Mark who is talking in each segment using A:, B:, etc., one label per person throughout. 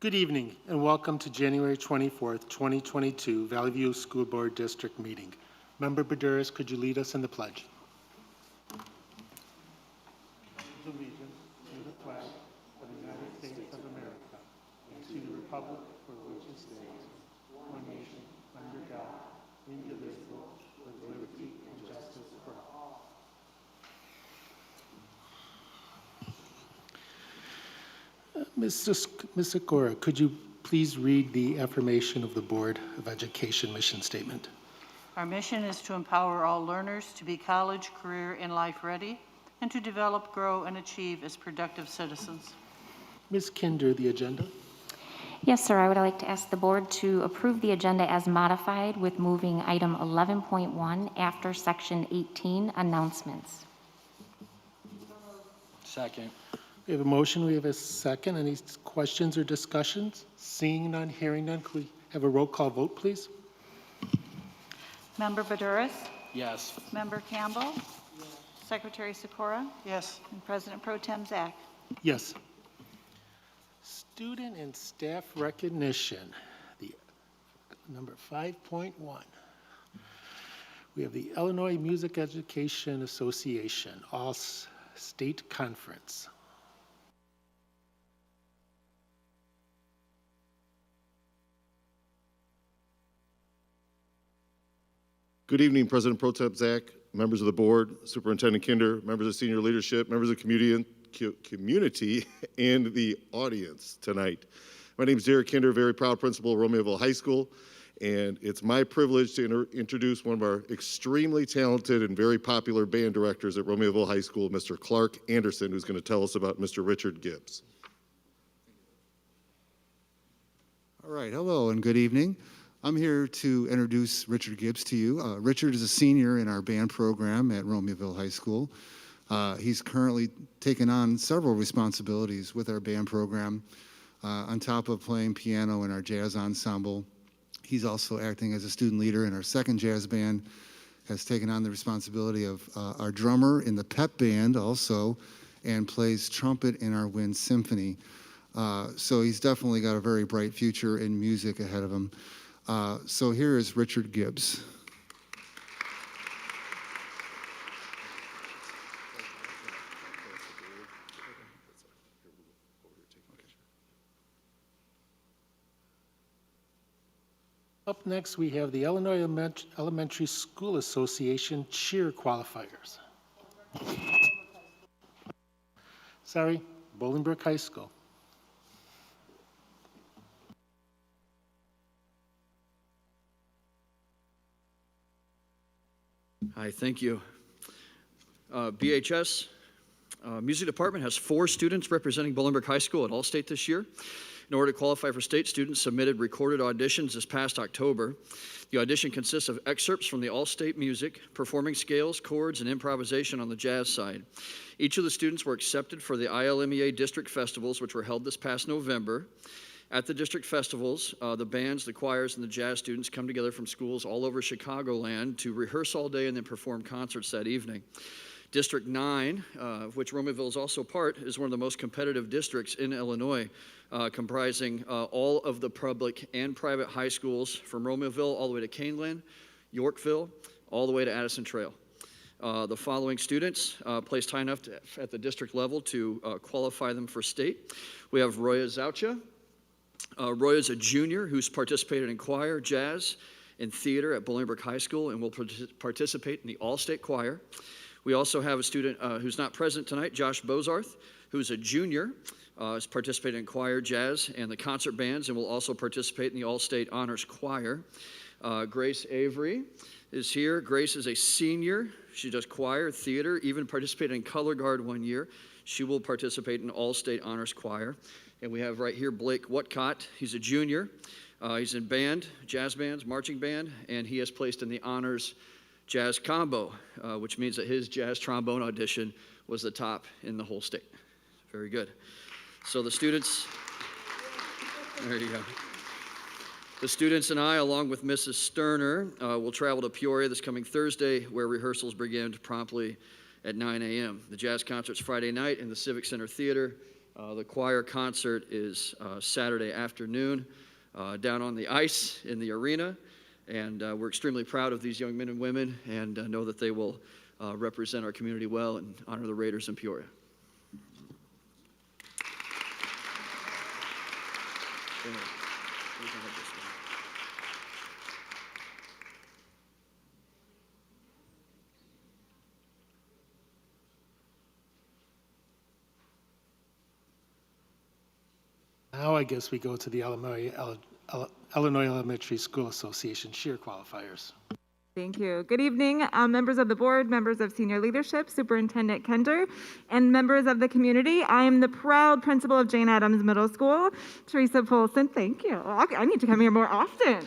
A: Good evening and welcome to January 24th, 2022 Valley View School Board District meeting. Member Baduras, could you lead us in the pledge? Allegiance to the flag of the United States of America and to the republic for which it stands, one nation, under God, indivisible, with liberty and justice for all. Ms. Sikora, could you please read the affirmation of the Board of Education mission statement?
B: Our mission is to empower all learners to be college, career, and life ready, and to develop, grow, and achieve as productive citizens.
A: Ms. Kinder, the agenda.
C: Yes, sir. I would like to ask the board to approve the agenda as modified with moving item 11.1 after section 18, announcements.
D: Second.
A: We have a motion, we have a second. Any questions or discussions? Seeing none, hearing none, could we have a roll call vote, please?
B: Member Baduras?
D: Yes.
B: Member Campbell? Yes. Secretary Sikora?
D: Yes.
B: And President Pro Tem Zach?
A: Yes. Student and staff recognition, the number 5.1. We have the Illinois Music Education Association All-State Conference.
E: Good evening, President Pro Tem Zach, members of the board, Superintendent Kinder, members of senior leadership, members of the community, and the audience tonight. My name is Derek Kinder, very proud principal of Romeoville High School, and it's my privilege to introduce one of our extremely talented and very popular band directors at Romeoville High School, Mr. Clark Anderson, who's going to tell us about Mr. Richard Gibbs.
F: All right, hello and good evening. I'm here to introduce Richard Gibbs to you. Richard is a senior in our band program at Romeoville High School. He's currently taken on several responsibilities with our band program. On top of playing piano in our jazz ensemble, he's also acting as a student leader in our second jazz band, has taken on the responsibility of our drummer in the pep band also, and plays trumpet in our wind symphony. So he's definitely got a very bright future in music ahead of him. So here is Richard Gibbs.
A: Up next, we have the Illinois Elementary School Association cheer qualifiers. Sorry, Bolingbrook High School.
D: Hi, thank you. BHS Music Department has 4 students representing Bolingbrook High School at All-State this year. In order to qualify for state, students submitted recorded auditions this past October. The audition consists of excerpts from the All-State music, performing scales, chords, and improvisation on the jazz side. Each of the students were accepted for the ILMEA district festivals, which were held this past November. At the district festivals, the bands, the choirs, and the jazz students come together from schools all over Chicagoland to rehearse all day and then perform concerts that evening. District 9, of which Romeoville is also part, is one of the most competitive districts in Illinois, comprising all of the public and private high schools from Romeoville all the way to Caneland, Yorkville, all the way to Addison Trail. The following students placed high enough at the district level to qualify them for state. We have Roya Zaucha. Roy is a junior who's participated in choir, jazz, and theater at Bolingbrook High School and will participate in the All-State Choir. We also have a student who's not present tonight, Josh Bozarth, who's a junior, has participated in choir, jazz, and the concert bands, and will also participate in the All-State Honors Choir. Grace Avery is here. Grace is a senior. She does choir, theater, even participated in Color Guard one year. She will participate in All-State Honors Choir. And we have right here Blake Whatcott. He's a junior. He's in band, jazz bands, marching band, and he has placed in the honors jazz combo, which means that his jazz trombone audition was the top in the whole state. Very good. So the students, there you go. The students and I, along with Mrs. Sterner, will travel to Peoria this coming Thursday, where rehearsals begin promptly at 9 a.m. The jazz concert's Friday night in the Civic Center Theater, The choir concert is Saturday afternoon down on the ice in the arena, and we're extremely proud of these young men and women and know that they will represent our community well and honor the Raiders in Peoria.
A: Now I guess we go to the Illinois Elementary School Association cheer qualifiers.
G: Thank you. Good evening, members of the board, members of senior leadership, Superintendent Kinder, and members of the community. I am the proud principal of Jane Addams Middle School, Teresa Polson. Thank you. I need to come here more often.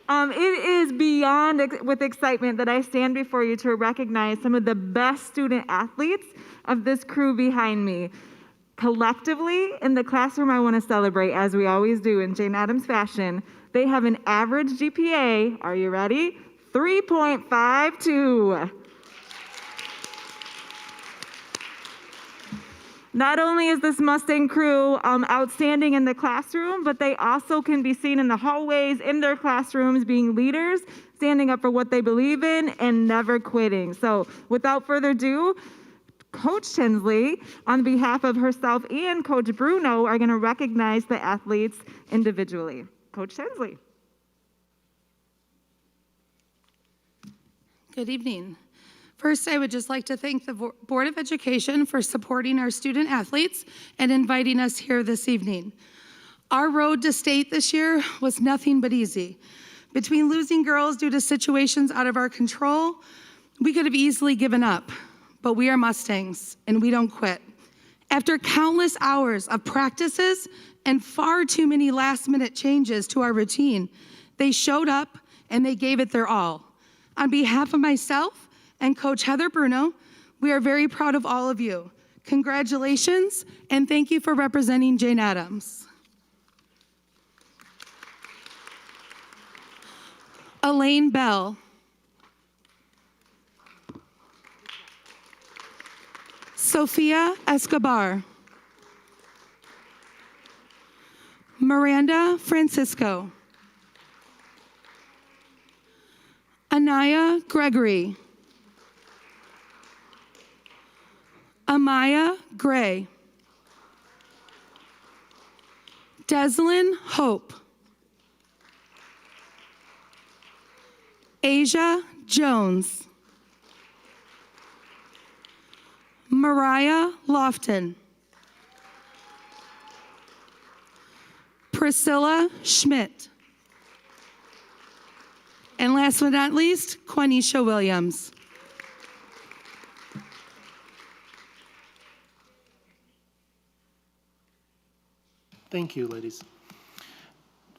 G: It is beyond with excitement that I stand before you to recognize some of the best student athletes of this crew behind me. Collectively, in the classroom, I want to celebrate, as we always do in Jane Addams fashion. They have an average GPA, are you ready? 3.52. Not only is this Mustang crew outstanding in the classroom, but they also can be seen in the hallways, in their classrooms, being leaders, standing up for what they believe in, and never quitting. So without further ado, Coach Tinsley, on behalf of herself and Coach Bruno, are going to recognize the athletes individually. Coach Tinsley.
H: Good evening. First, I would just like to thank the Board of Education for supporting our student athletes and inviting us here this evening. Our road to state this year was nothing but easy. Between losing girls due to situations out of our control, we could have easily given up. But we are Mustangs, and we don't quit. After countless hours of practices and far too many last-minute changes to our routine, they showed up and they gave it their all. On behalf of myself and Coach Heather Bruno, we are very proud of all of you. Congratulations, and thank you for representing Jane Addams. Elaine Bell. Sofia Escobar. Miranda Francisco. Anaya Gregory. Amaya Gray. Deslyn Hope. Asia Jones. Mariah Lofton. Priscilla Schmidt. And last but not least, Quanisha Williams.
A: Thank you, ladies.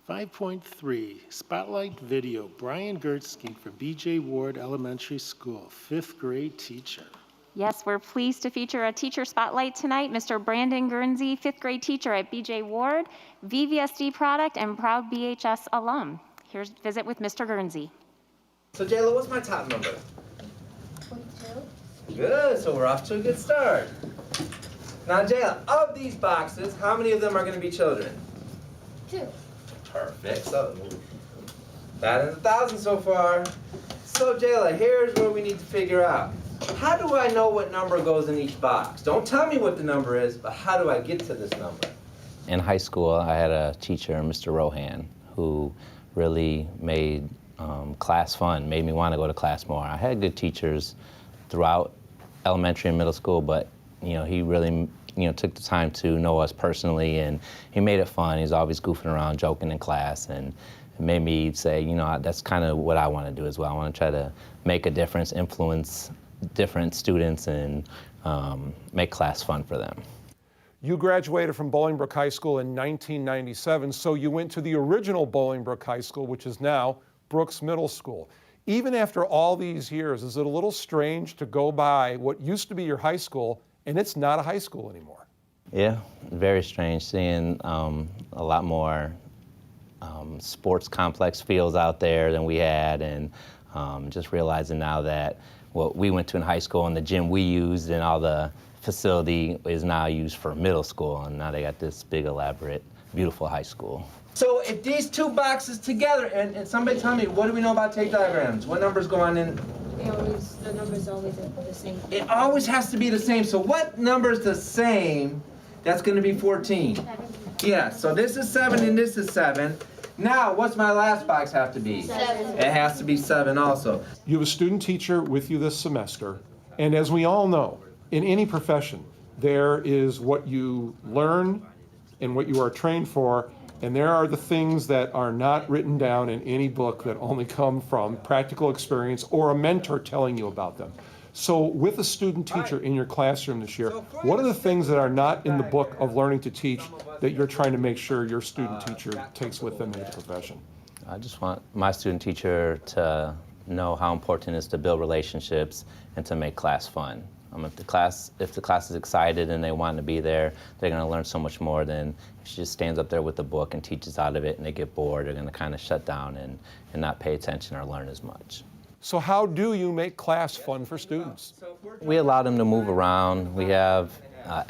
A: 5.3, Spotlight Video, Brian Gertzking from BJ Ward Elementary School, 5th grade teacher.
C: Yes, we're pleased to feature a teacher spotlight tonight. Mr. Brandon Guernsey, 5th grade teacher at BJ Ward, VVSD product, and proud BHS alum. Here's a visit with Mr. Guernsey.
I: So Jayla, what's my top number? 22. Good, so we're off to a good start. Now Jayla, of these boxes, how many of them are going to be children? 2. Perfect, so batting 1,000 so far. So Jayla, here's where we need to figure out. How do I know what number goes in each box? Don't tell me what the number is, but how do I get to this number?
J: In high school, I had a teacher, Mr. Rohan, who really made class fun, made me want to go to class more. I had good teachers throughout elementary and middle school, but he really took the time to know us personally, and he made it fun. He's always goofing around, joking in class, and it made me say, that's kind of what I want to do as well. I want to try to make a difference, influence different students, and make class fun for them.
K: You graduated from Bolingbrook High School in 1997, so you went to the original Bolingbrook High School, which is now Brooks Middle School. Even after all these years, is it a little strange to go by what used to be your high school and it's not a high school anymore?
J: Yeah, very strange seeing a lot more sports complex fields out there than we had, and Just realizing now that what we went to in high school and the gym we used and all the facility is now used for middle school, and now they got this big, elaborate, beautiful high school.
I: So if these two boxes together, and somebody tell me, what do we know about take diagrams? What numbers go on in?
L: The number's always the same.
I: It always has to be the same. So what number's the same? That's going to be 14. Yeah, so this is 7 and this is 7. Now, what's my last box have to be?
L: 7.
I: It has to be 7 also.
K: You have a student teacher with you this semester, and as we all know, in any profession, there is what you learn and what you are trained for, and there are the things that are not written down in any book that only come from practical experience or a mentor telling you about them. So with a student teacher in your classroom this year, what are the things that are not in the book of learning to teach that you're trying to make sure your student teacher takes with them into the profession?
J: I just want my student teacher to know how important it is to build relationships and to make class fun. If the class is excited and they want to be there, they're going to learn so much more than if she just stands up there with the book and teaches out of it and they get bored. They're going to kind of shut down and not pay attention or learn as much.
K: So how do you make class fun for students?
J: We allow them to move around. We have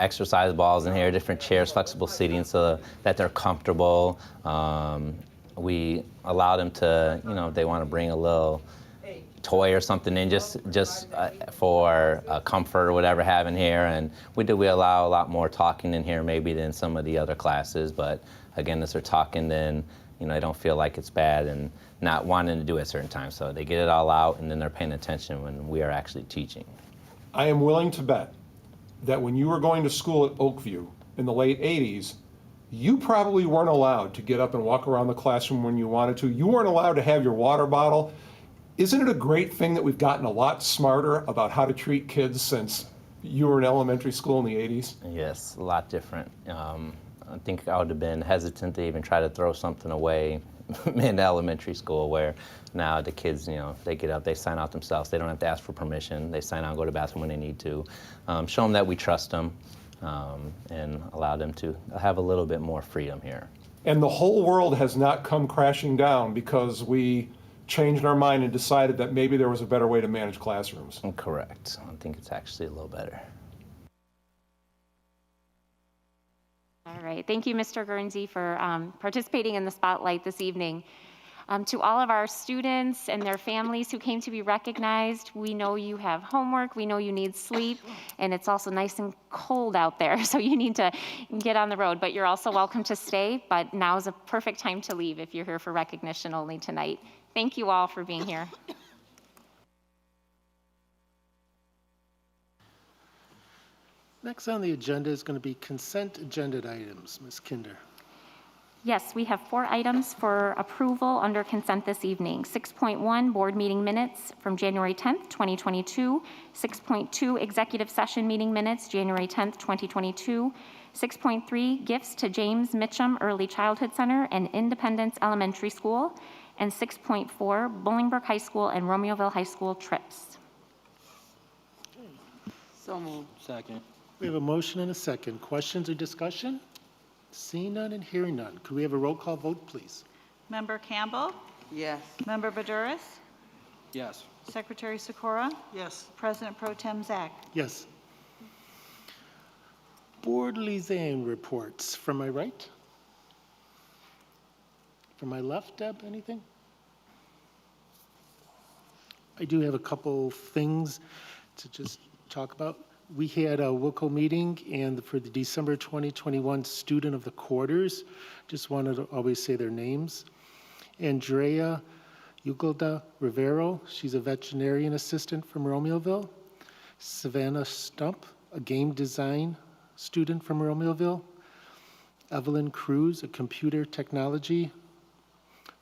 J: exercise balls in here, different chairs, flexible seating so that they're comfortable. We allow them to, if they want to bring a little toy or something in just for comfort or whatever have in here. And we allow a lot more talking in here maybe than some of the other classes, but again, as they're talking, then they don't feel like it's bad and not wanting to do it at certain times. So they get it all out and then they're paying attention when we are actually teaching.
K: I am willing to bet that when you were going to school at Oakview in the late 80s, you probably weren't allowed to get up and walk around the classroom when you wanted to. You weren't allowed to have your water bottle. Isn't it a great thing that we've gotten a lot smarter about how to treat kids since you were in elementary school in the 80s?
J: Yes, a lot different. I think I would have been hesitant to even try to throw something away in elementary school, where now the kids, they get up, they sign out themselves. They don't have to ask for permission. They sign out and go to the bathroom when they need to. Show them that we trust them and allow them to have a little bit more freedom here.
K: And the whole world has not come crashing down because we changed our mind and decided that maybe there was a better way to manage classrooms.
J: Correct. I think it's actually a little better.
C: All right, thank you, Mr. Guernsey, for participating in the spotlight this evening. To all of our students and their families who came to be recognized, we know you have homework, we know you need sleep, and it's also nice and cold out there, so you need to get on the road, but you're also welcome to stay, but now is a perfect time to leave if you're here for recognition only tonight. Thank you all for being here.
A: Next on the agenda is going to be consent agenda items. Ms. Kinder.
C: Yes, we have 4 items for approval under consent this evening. 6.1, board meeting minutes from January 10th, 2022. 6.2, executive session meeting minutes, January 10th, 2022. 6.3, gifts to James Mitchum Early Childhood Center and Independence Elementary School. And 6.4, Bolingbrook High School and Romeoville High School trips.
B: So moved.
A: Second. We have a motion and a second. Questions or discussion? Seeing none and hearing none. Could we have a roll call vote, please?
B: Member Campbell?
L: Yes.
B: Member Badouris?
K: Yes.
B: Secretary Sikora?
L: Yes.
B: President Pro Tem Zach?
A: Yes. Board liaison reports. From my right? From my left, Deb, anything? I do have a couple things to just talk about. We had a WICO meeting, and for the December 2021 Student of the Quarters, just wanted to always say their names. Andrea Ugalda Rivero, she's a veterinarian assistant from Romeoville. Savannah Stump, a game design student from Romeoville. Evelyn Cruz, a computer technology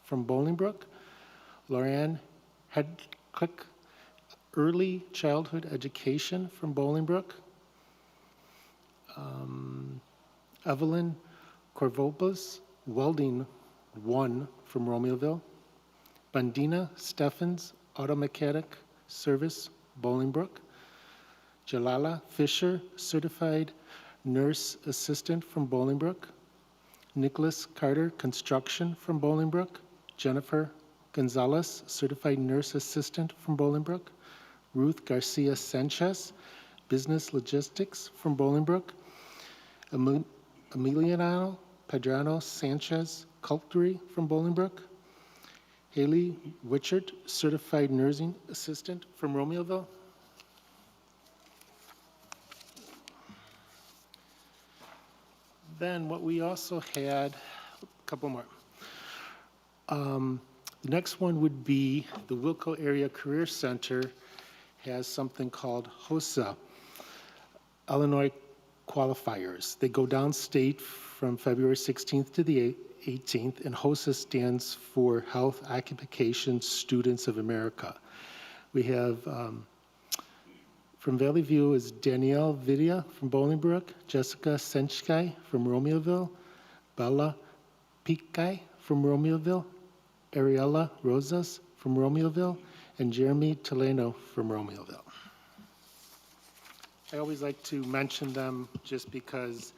A: from Bolingbrook. Lauren Hedklick, early childhood education from Bolingbrook. Evelyn Corvobas, welding 1 from Romeoville. Bandina Steffens, auto mechanic service, Bolingbrook. Jalala Fisher, certified nurse assistant from Bolingbrook. Nicholas Carter, construction from Bolingbrook. Jennifer Gonzalez, Certified Nurse Assistant from Bolingbrook. Ruth Garcia Sanchez, Business Logistics from Bolingbrook. Emiliano Pedrano Sanchez, Cutlery from Bolingbrook. Haley Richard, Certified Nursing Assistant from Romeoville. Then what we also had, a couple more. The next one would be the Wilco Area Career Center has something called Hosa, Illinois Qualifiers. They go downstate from February 16th to the 18th, and Hosa stands for Health Occupation Students of America. We have from Valley View is Danielle Vidia from Bolingbrook, Jessica Senchkai from Romeoville, Bella Pikai from Romeoville, Ariella Rosas from Romeoville, and Jeremy Teleno from Romeoville. I always like to mention them just because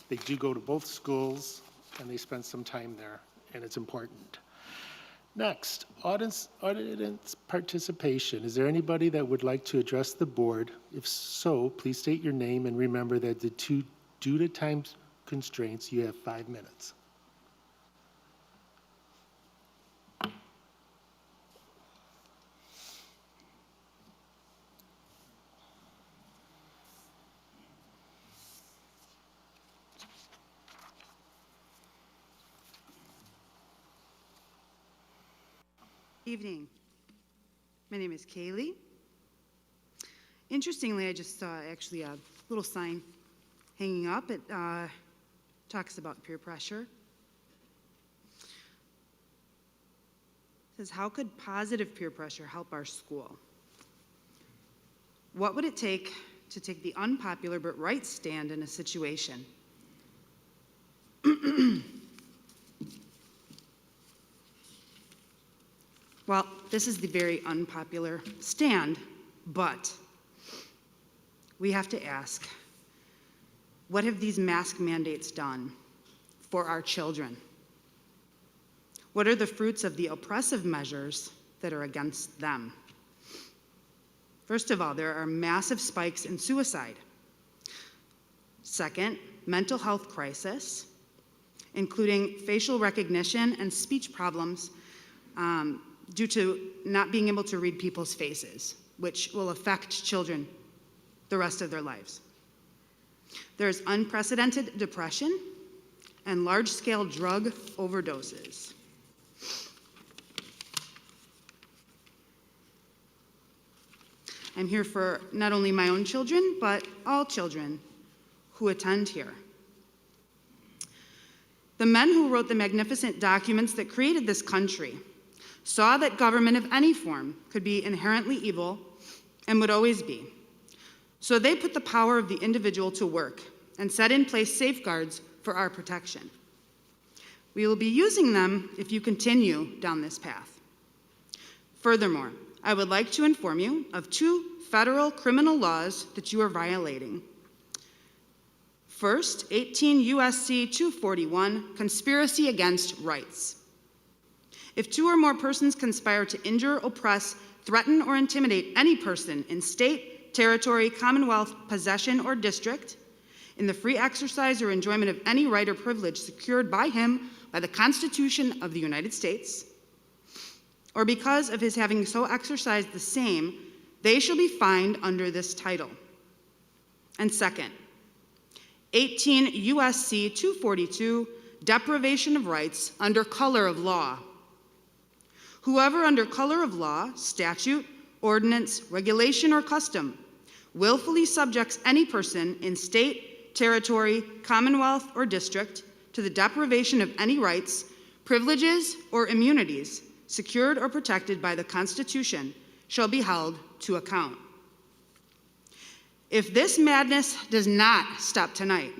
A: they do go to both schools and they spend some time there, and it's important. Next, audience participation. Is there anybody that would like to address the board? If so, please state your name and remember that due to time constraints, you have 5 minutes.
M: Evening. My name is Kaylee. Interestingly, I just saw actually a little sign hanging up. It talks about peer pressure. It says, how could positive peer pressure help our school? What would it take to take the unpopular but right stand in a situation? Well, this is the very unpopular stand, but we have to ask, what have these mask mandates done for our children? What are the fruits of the oppressive measures that are against them? First of all, there are massive spikes in suicide. Second, mental health crisis, including facial recognition and speech problems, due to not being able to read people's faces, which will affect children the rest of their lives. There's unprecedented depression and large-scale drug overdoses. I'm here for not only my own children, but all children who attend here. The men who wrote the magnificent documents that created this country saw that government of any form could be inherently evil and would always be. So they put the power of the individual to work and set in place safeguards for our protection. We will be using them if you continue down this path. Furthermore, I would like to inform you of 2 federal criminal laws that you are violating. First, 18 USC 241, conspiracy against rights. If 2 or more persons conspire to injure, oppress, threaten, or intimidate any person in state, territory, commonwealth, possession, or district, in the free exercise or enjoyment of any right or privilege secured by him by the Constitution of the United States, or because of his having so exercised the same, they shall be fined under this title. And second, 18 USC 242, deprivation of rights under color of law. Whoever under color of law, statute, ordinance, regulation, or custom willfully subjects any person in state, territory, commonwealth, or district to the deprivation of any rights, privileges, or immunities secured or protected by the Constitution shall be held to account. If this madness does not stop tonight,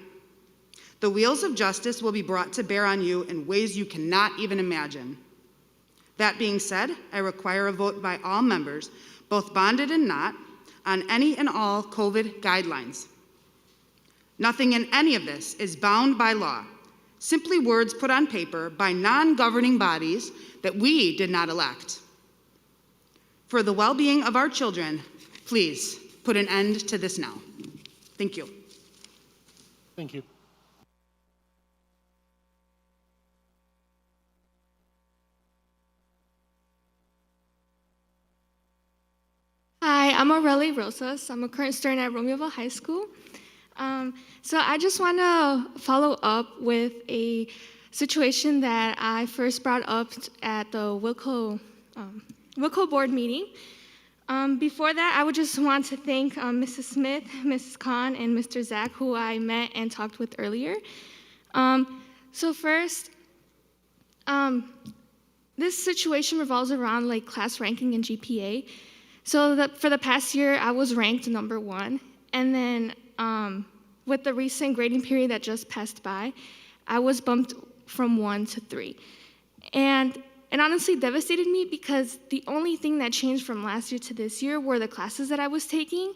M: the wheels of justice will be brought to bear on you in ways you cannot even imagine. That being said, I require a vote by all members, both bonded and not, on any and all COVID guidelines. Nothing in any of this is bound by law. simply words put on paper by non-governing bodies that we did not elect. For the well-being of our children, please put an end to this now. Thank you.
A: Thank you.
N: Hi, I'm Aurelie Rosas. I'm a current student at Romeoville High School. So I just want to follow up with a situation that I first brought up at the Wilco board meeting. Before that, I would just want to thank Mrs. Smith, Mrs. Khan, and Mr. Zach, who I met and talked with earlier. So first, this situation revolves around like class ranking and GPA. So for the past year, I was ranked number 1. And then with the recent grading period that just passed by, I was bumped from 1 to 3. And it honestly devastated me because the only thing that changed from last year to this year were the classes that I was taking.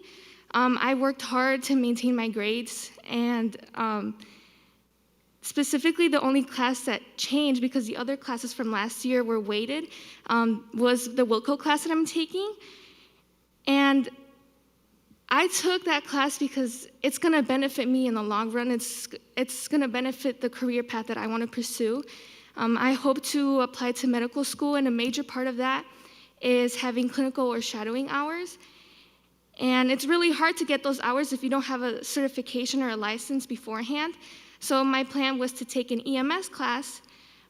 N: I worked hard to maintain my grades, and specifically the only class that changed, because the other classes from last year were weighted, was the Wilco class that I'm taking. And I took that class because it's going to benefit me in the long run. It's going to benefit the career path that I want to pursue. I hope to apply to medical school, and a major part of that is having clinical or shadowing hours. And it's really hard to get those hours if you don't have a certification or a license beforehand. So my plan was to take an EMS class,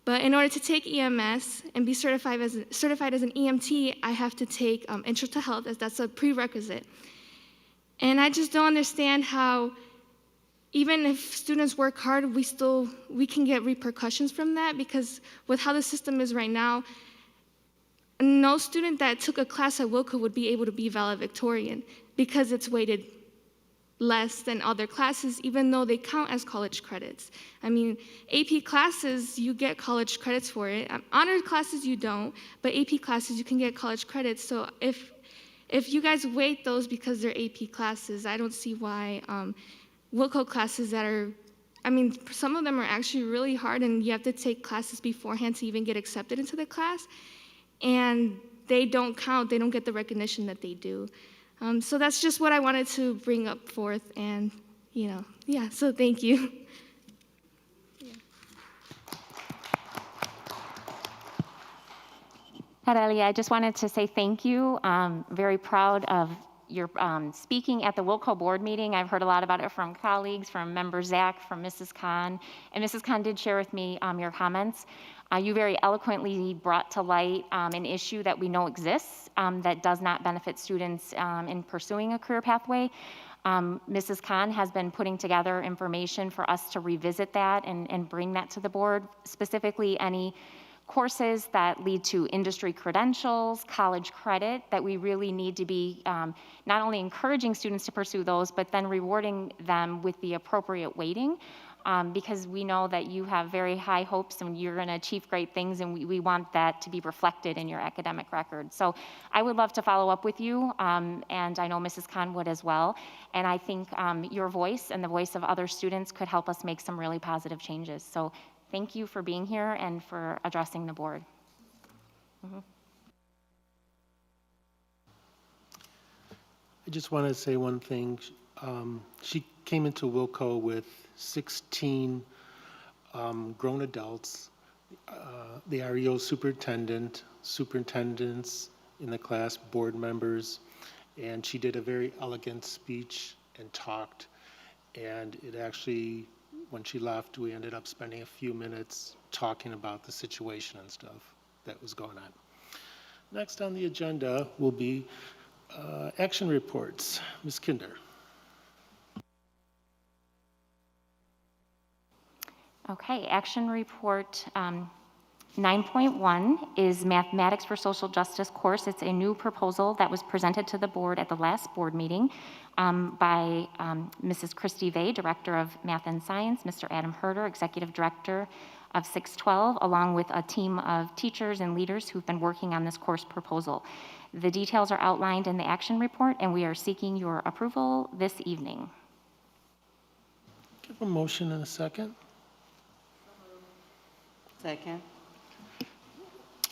N: but in order to take EMS and be certified as an EMT, I have to take Intro to Health, as that's a prerequisite. And I just don't understand how, even if students work hard, we can get repercussions from that, because with how the system is right now, no student that took a class at Wilco would be able to be valedictorian because it's weighted less than other classes, even though they count as college credits. I mean, AP classes, you get college credits for it. Honor classes, you don't, but AP classes, you can get college credits. So if you guys weight those because they're AP classes, I don't see why Wilco classes that are, I mean, some of them are actually really hard, and you have to take classes beforehand to even get accepted into the class, and they don't count, they don't get the recognition that they do. So that's just what I wanted to bring up forth, and yeah, so thank you.
C: Aurelie, I just wanted to say thank you. Very proud of your speaking at the Wilco board meeting. I've heard a lot about it from colleagues, from member Zach, from Mrs. Khan, and Mrs. Khan did share with me your comments. You very eloquently brought to light an issue that we know exists that does not benefit students in pursuing a career pathway. Mrs. Khan has been putting together information for us to revisit that and bring that to the board, specifically any courses that lead to industry credentials, college credit, that we really need to be not only encouraging students to pursue those, but then rewarding them with the appropriate weighting. Because we know that you have very high hopes and you're going to achieve great things, and we want that to be reflected in your academic record. So I would love to follow up with you, and I know Mrs. Khan would as well. And I think your voice and the voice of other students could help us make some really positive changes. So thank you for being here and for addressing the board. Mm-hmm.
A: I just want to say one thing. She came into Wilco with 16 grown adults, the REO superintendent, superintendents in the class, board members, and she did a very elegant speech and talked. And it actually, when she left, we ended up spending a few minutes talking about the situation and stuff that was going on. Next on the agenda will be action reports. Ms. Kinder.
C: Okay, action report 9.1 is Mathematics for Social Justice course. It's a new proposal that was presented to the board at the last board meeting by Mrs. Christy Vey, Director of Math and Science, Mr. Adam Herder, Executive Director of 612, along with a team of teachers and leaders who've been working on this course proposal. The details are outlined in the action report, and we are seeking your approval this evening.
A: Give a motion in a second.
B: Second.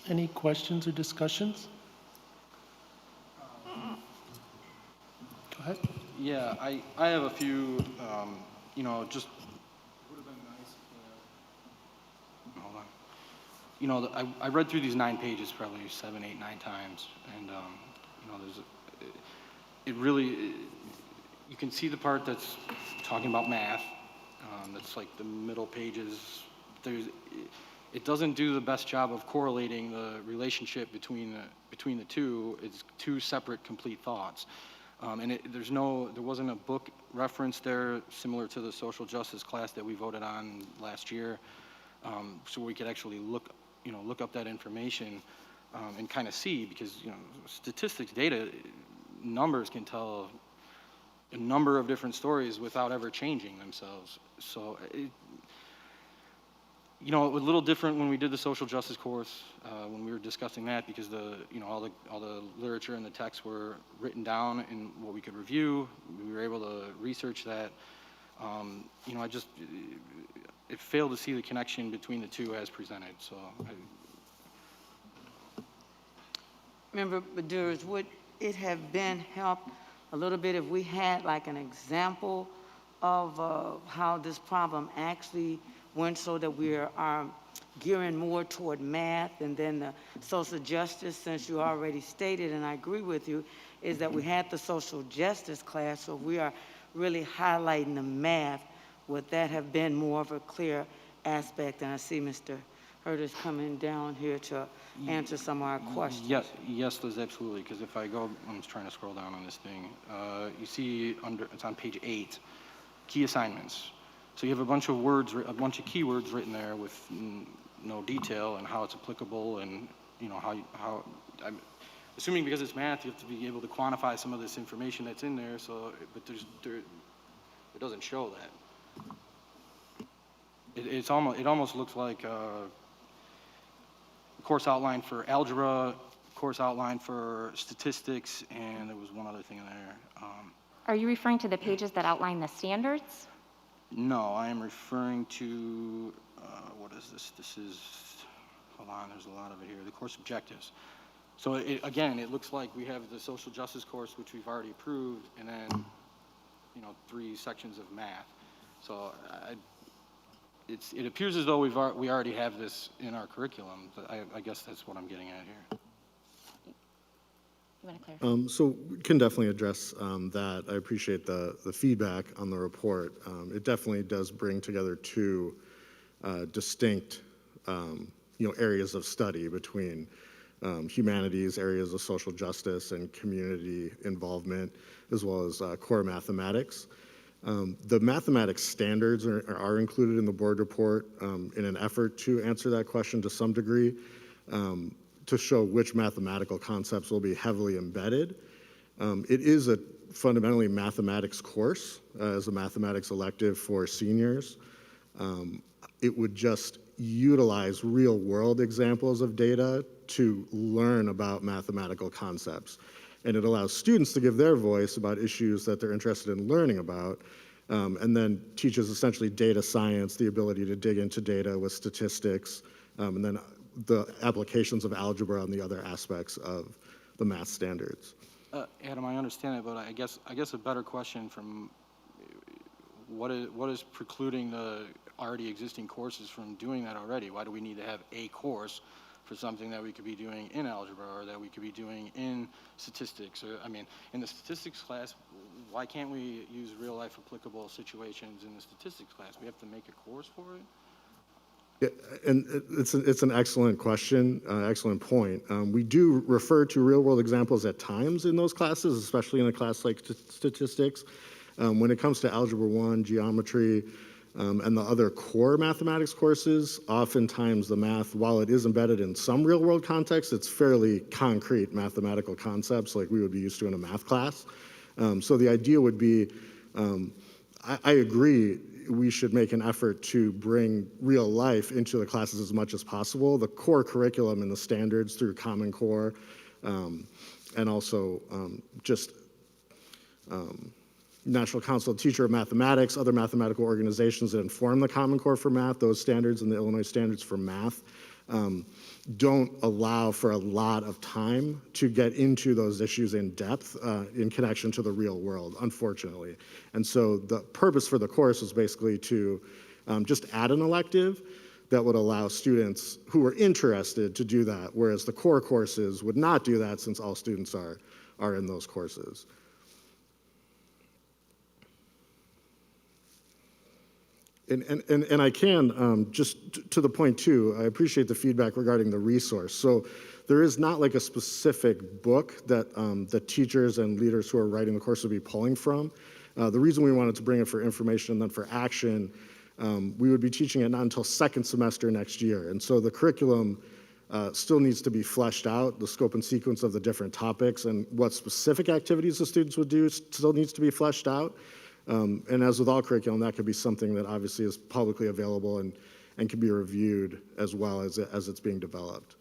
A: Any questions or discussions? Go ahead.
O: Yeah, I have a few, you know, just would have been nice if, hold on. You know, I read through these 9 pages probably 7, 8, 9 times, and, you know, it really, you can see the part that's talking about math, that's like the middle pages. It doesn't do the best job of correlating the relationship between the two. It's 2 separate complete thoughts. And there wasn't a book reference there similar to the social justice class that we voted on last year. So we could actually look up that information and kind of see, because, you know, statistics, data, numbers can tell a number of different stories without ever changing themselves. So, you know, it was a little different when we did the social justice course, when we were discussing that, because all the literature and the texts were written down in what we could review. We were able to research that. You know, it failed to see the connection between the two as presented. So,
P: Member Badurs, would it have been help a little bit if we had like an example of how this problem actually went, so that we are gearing more toward math, and then the social justice, since you already stated, and I agree with you, is that we had the social justice class, so we are really highlighting the math. Would that have been more of a clear aspect? And I see Mr. Hurtis coming down here to answer some of our questions.
O: Yes, Liz, absolutely. Because if I go, I'm just trying to scroll down on this thing. You see, it's on page 8, key assignments. So you have a bunch of keywords written there with no detail and how it's applicable, and, you know, how I'm assuming because it's math, you have to be able to quantify some of this information that's in there. So, but it doesn't show that. It almost looks like a course outline for algebra, course outline for statistics, and there was one other thing in there.
C: Are you referring to the pages that outline the standards?
O: No, I am referring to, what is this? This is, hold on, there's a lot of it here, the course objectives. So again, it looks like we have the social justice course, which we've already approved, and then, you know, 3 sections of math. So it appears as though we already have this in our curriculum, but I guess that's what I'm getting at here.
C: You want to clarify?
E: So we can definitely address that. I appreciate the feedback on the report. It definitely does bring together 2 distinct areas of study between humanities, areas of social justice and community involvement, as well as core mathematics. The mathematics standards are included in the board report in an effort to answer that question to some degree, to show which mathematical concepts will be heavily embedded. It is a fundamentally mathematics course as a mathematics elective for seniors. It would just utilize real world examples of data to learn about mathematical concepts. And it allows students to give their voice about issues that they're interested in learning about, and then teaches essentially data science, the ability to dig into data with statistics, and then the applications of algebra and the other aspects of the math standards.
O: Adam, I understand it, but I guess a better question from what is precluding the already existing courses from doing that already? Why do we need to have a course for something that we could be doing in algebra, or that we could be doing in statistics? Or, I mean, in the statistics class, why can't we use real life applicable situations in the statistics class? We have to make a course for it?
E: Yeah, and it's an excellent question, excellent point. We do refer to real world examples at times in those classes, especially in a class like statistics. When it comes to Algebra 1, geometry, and the other core mathematics courses, oftentimes the math, while it is embedded in some real world context, it's fairly concrete mathematical concepts like we would be used to in a math class. So the idea would be, I agree, we should make an effort to bring real life into the classes as much as possible. The core curriculum and the standards through Common Core, and also
Q: National Council of Teacher of Mathematics, other mathematical organizations that inform the Common Core for Math, those standards and the Illinois standards for math, don't allow for a lot of time to get into those issues in depth in connection to the real world, unfortunately. And so the purpose for the course was basically to just add an elective that would allow students who were interested to do that, whereas the core courses would not do that since all students are in those courses. And I can, just to the point too, I appreciate the feedback regarding the resource. So there is not like a specific book that the teachers and leaders who are writing the course will be pulling from. The reason we wanted to bring it for information and then for action, we would be teaching it not until second semester next year. And so the curriculum still needs to be fleshed out, the scope and sequence of the different topics and what specific activities the students would do still needs to be fleshed out. And as with all curriculum, that could be something that obviously is publicly available and can be reviewed as well as it's being developed.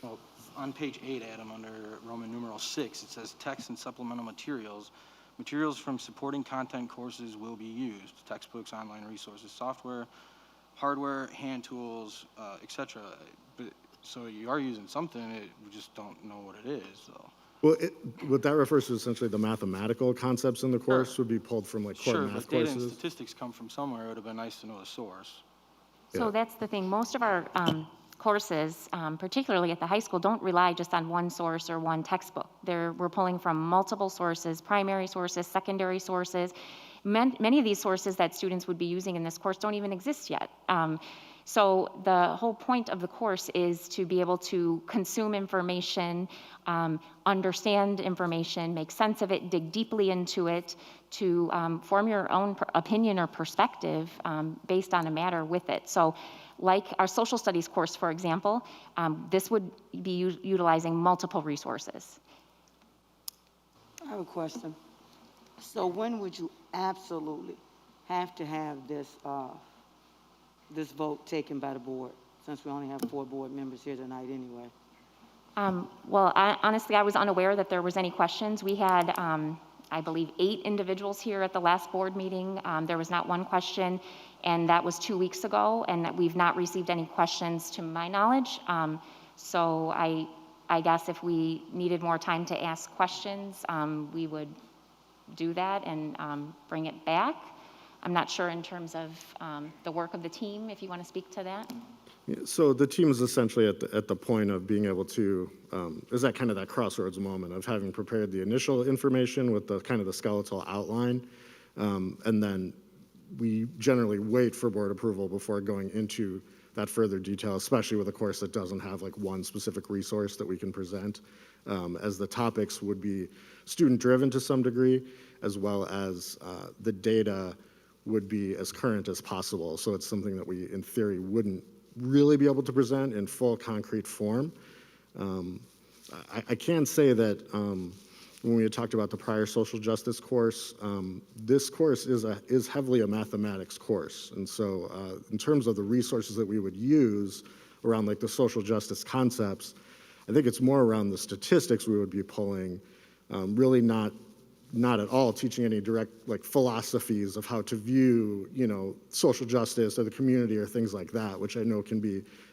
O: Well, on page 8, Adam, under Roman numeral 6, it says text and supplemental materials. Materials from supporting content courses will be used. Textbooks, online resources, software, hardware, hand tools, etc. So you are using something, we just don't know what it is, though.
Q: Well, what that refers to essentially the mathematical concepts in the course would be pulled from like core
O: Sure,
Q: math
O: but data
Q: courses.
O: and statistics come from somewhere. It would have been nice to know the source.
C: So that's the thing. Most of our courses, particularly at the high school, don't rely just on one source or one textbook. We're pulling from multiple sources, primary sources, secondary sources. Many of these sources that students would be using in this course don't even exist yet. So the whole point of the course is to be able to consume information, understand information, make sense of it, dig deeply into it, to form your own opinion or perspective based on a matter with it. So like our social studies course, for example, this would be utilizing multiple resources.
P: I have a question. So when would you absolutely have to have this this vote taken by the board, since we only have 4 board members here tonight anyway?
C: Well, honestly, I was unaware that there was any questions. We had, I believe, 8 individuals here at the last board meeting. There was not one question, and that was 2 weeks ago, and that we've not received any questions to my knowledge. So I guess if we needed more time to ask questions, we would do that and bring it back. I'm not sure in terms of the work of the team, if you want to speak to that.
Q: Yeah, so the team is essentially at the point of being able to, is that kind of that crossroads moment of having prepared the initial information with the kind of the skeletal outline, and then we generally wait for board approval before going into that further detail, especially with a course that doesn't have like one specific resource that we can present, as the topics would be student driven to some degree, as well as the data would be as current as possible. So it's something that we, in theory, wouldn't really be able to present in full concrete form. I can say that when we had talked about the prior social justice course, this course is heavily a mathematics course. And so in terms of the resources that we would use around like the social justice concepts, I think it's more around the statistics we would be pulling, really not at all teaching any direct like philosophies of how to view, you know, social justice or the community or things like that, which I know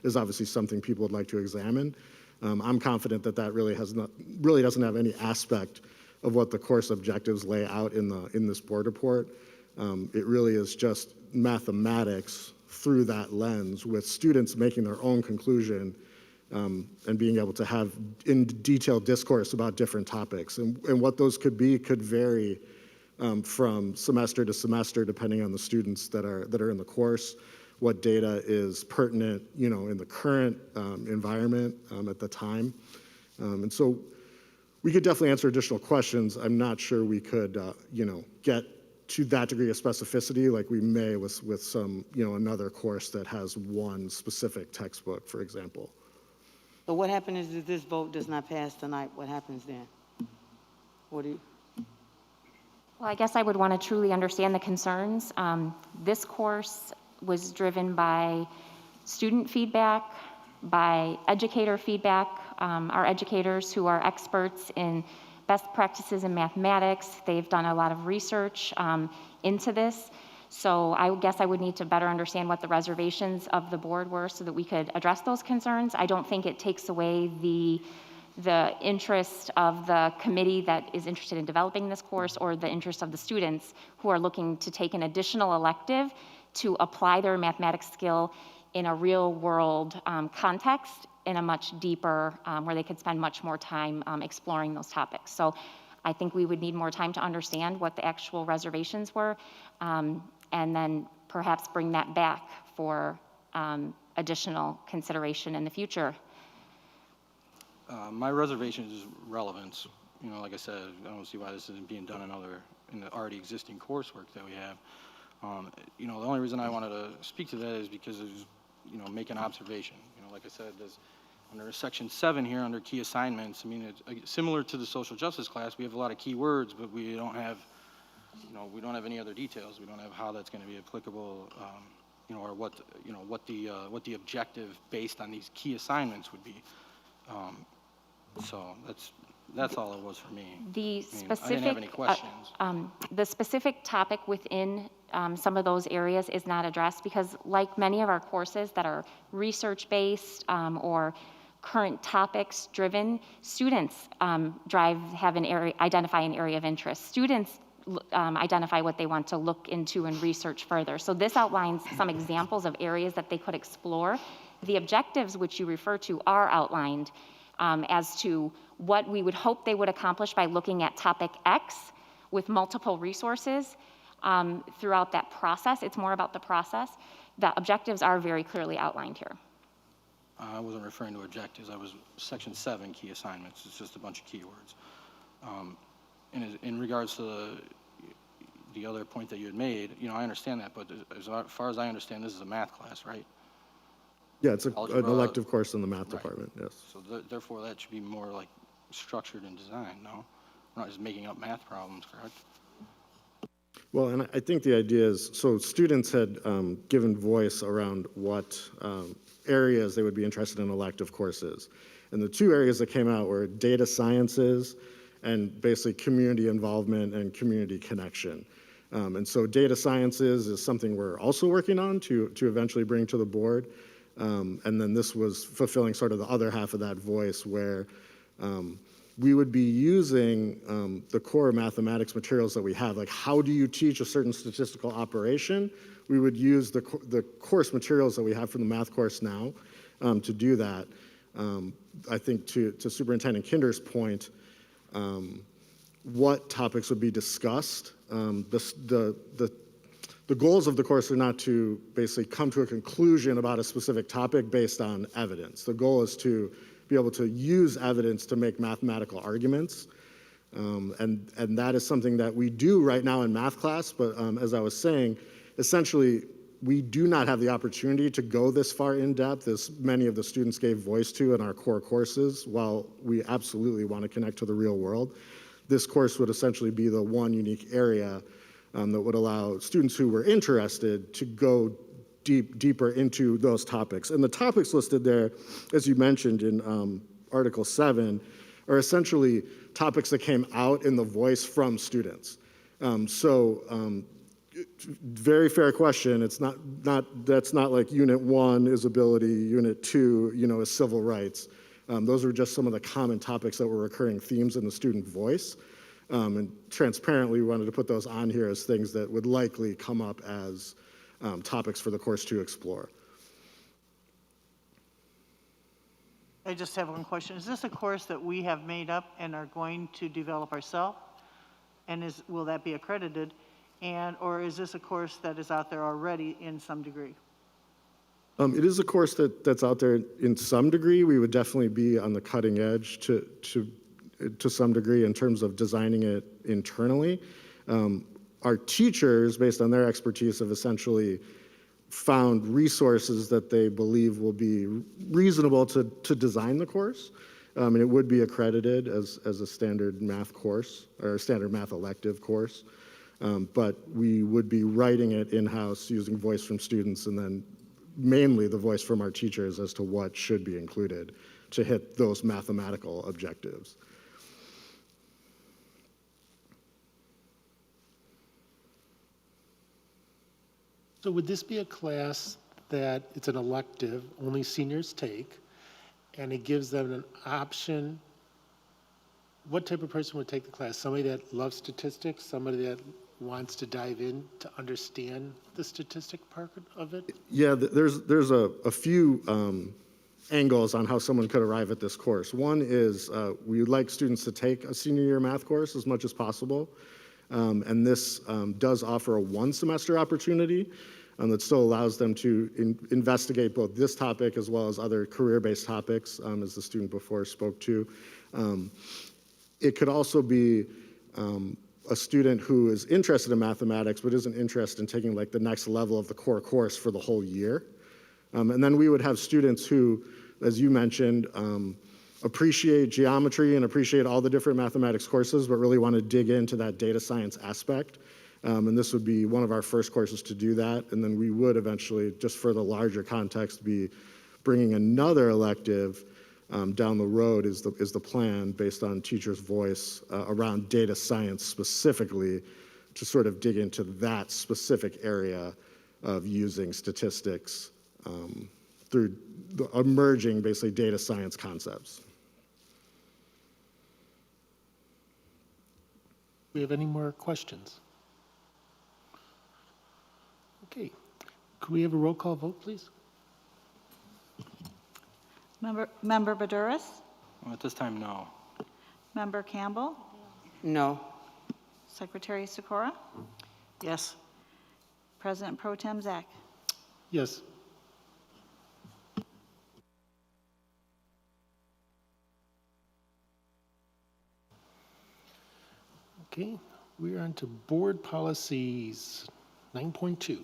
Q: is obviously something people would like to examine. I'm confident that really doesn't have any aspect of what the course objectives lay out in this board report. It really is just mathematics through that lens, with students making their own conclusion and being able to have in detailed discourse about different topics. And what those could vary from semester to semester, depending on the students that are in the course, what data is pertinent, you know, in the current environment at the time. And so we could definitely answer additional questions. I'm not sure we could, you know, get to that degree of specificity like we may with some, you know, another course that has one specific textbook, for example.
P: So what happens if this vote does not pass tonight? What happens then? What do you?
C: Well, I guess I would want to truly understand the concerns. This course was driven by student feedback, by educator feedback. Our educators who are experts in best practices in mathematics. They've done a lot of research into this. So I guess I would need to better understand what the reservations of the board were so that we could address those concerns. I don't think it takes away the interest of the committee that is interested in developing this course or the interest of the students who are looking to take an additional elective to apply their mathematics skill in a real world context in a much deeper, where they could spend much more time exploring those topics. So I think we would need more time to understand what the actual reservations were, and then perhaps bring that back for additional consideration in the future.
O: My reservation is relevance. You know, like I said, I don't see why this isn't being done in the already existing coursework that we have. You know, the only reason I wanted to speak to that is because of, you know, make an observation. You know, like I said, there's under section 7 here under key assignments. I mean, it's similar to the social justice class. We have a lot of key words, but we don't have, you know, we don't have any other details. We don't have how that's going to be applicable, you know, or what, you know, what the objective based on these key assignments would be. So that's all it was for me.
C: The specific,
O: I didn't have any questions.
C: The specific topic within some of those areas is not addressed because, like many of our courses that are research-based or current topics driven, students identify an area of interest. Students identify what they want to look into and research further. So this outlines some examples of areas that they could explore. The objectives which you refer to are outlined as to what we would hope they would accomplish by looking at topic X with multiple resources throughout that process. It's more about the process. The objectives are very clearly outlined here.
O: I wasn't referring to objectives. I was section 7 key assignments. It's just a bunch of keywords. In regards to the other point that you had made, you know, I understand that, but as far as I understand, this is a math class, right?
Q: Yeah, it's an elective course in the math department, yes.
O: So therefore, that should be more like structured and designed, no? We're not just making up math problems, correct?
Q: Well, and I think the idea is, so students had given voice around what areas they would be interested in elective courses. And the two areas that came out were data sciences and basically community involvement and community connection. And so data sciences is something we're also working on to eventually bring to the board. And then this was fulfilling sort of the other half of that voice where we would be using the core mathematics materials that we have. Like, how do you teach a certain statistical operation? We would use the course materials that we have from the math course now to do that. I think to Superintendent Kinder's point, what topics would be discussed. The goals of the course are not to basically come to a conclusion about a specific topic based on evidence. The goal is to be able to use evidence to make mathematical arguments. And that is something that we do right now in math class, but as I was saying, essentially, we do not have the opportunity to go this far in depth as many of the students gave voice to in our core courses. While we absolutely want to connect to the real world, this course would essentially be the one unique area that would allow students who were interested to go deeper into those topics. And the topics listed there, as you mentioned in Article 7, are essentially topics that came out in the voice from students. Very fair question. It's that's not like Unit 1 is ability, Unit 2, you know, is civil rights. Those are just some of the common topics that were recurring themes in the student voice. And transparently, we wanted to put those on here as things that would likely come up as topics for the course to explore.
B: I just have one question. Is this a course that we have made up and are going to develop ourselves? And will that be accredited? Or is this a course that is out there already in some degree?
Q: It is a course that's out there in some degree. We would definitely be on the cutting edge to some degree in terms of designing it internally. Our teachers, based on their expertise, have essentially found resources that they believe will be reasonable to design the course. And it would be accredited as a standard math course or a standard math elective course. But we would be writing it in-house using voice from students and then mainly the voice from our teachers as to what should be included to hit those mathematical objectives.
A: So would this be a class that it's an elective, only seniors take, and it gives them an option? What type of person would take the class? Somebody that loves statistics, somebody that wants to dive in to understand the statistic part of it?
Q: Yeah, there's a few angles on how someone could arrive at this course. One is we would like students to take a senior year math course as much as possible. And this does offer a one-semester opportunity that still allows them to investigate both this topic as well as other career-based topics, as the student before spoke to. It could also be a student who is interested in mathematics but isn't interested in taking like the next level of the core course for the whole year. And then we would have students who, as you mentioned, appreciate geometry and appreciate all the different mathematics courses, but really want to dig into that data science aspect. And this would be one of our first courses to do that. And then we would eventually, just for the larger context, be bringing another elective down the road is the plan based on teachers' voice around data science specifically to sort of dig into that specific area of using statistics through the emerging, basically, data science concepts.
A: Do we have any more questions? Okay. Could we have a roll call vote, please?
B: Member Badouris?
O: Well, at this time, no.
B: Member Campbell?
P: No.
B: Secretary Sikora?
H: Yes.
B: President Pro Tem Zach?
A: Yes. Okay, we are on to board policies 9.2.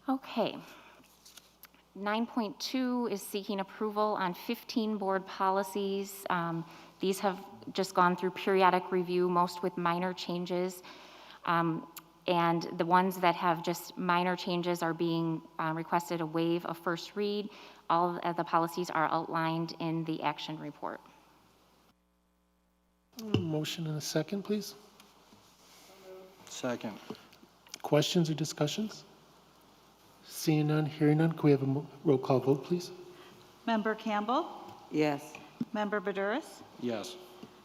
C: Okay. 9.2 is seeking approval on 15 board policies. These have just gone through periodic review, most with minor changes. And the ones that have just minor changes are being requested a waive of first read. All of the policies are outlined in the action report.
A: Motion and a second, please.
O: Second.
A: Questions or discussions? Seeing none, hearing none, can we have a roll call vote, please?
B: Member Campbell?
P: Yes.
B: Member Badouris?
O: Yes.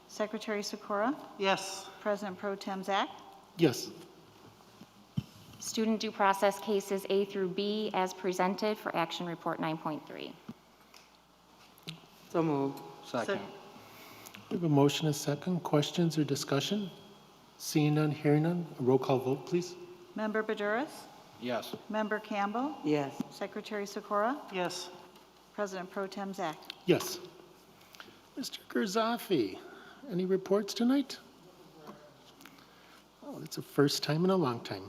B: Secretary Sikora?
H: Yes.
B: President Pro Tem Zach?
A: Yes.
C: Student due process cases A through B as presented for action report 9.3.
P: So moved.
O: Second.
A: We have a motion and a second. Questions or discussion? Seeing none, hearing none, a roll call vote, please.
B: Member Badouris?
O: Yes.
B: Member Campbell?
P: Yes.
B: Secretary Sikora?
H: Yes.
B: President Pro Tem Zach?
A: Yes. Mr. Gerzafi, any reports tonight? Oh, it's the first time in a long time.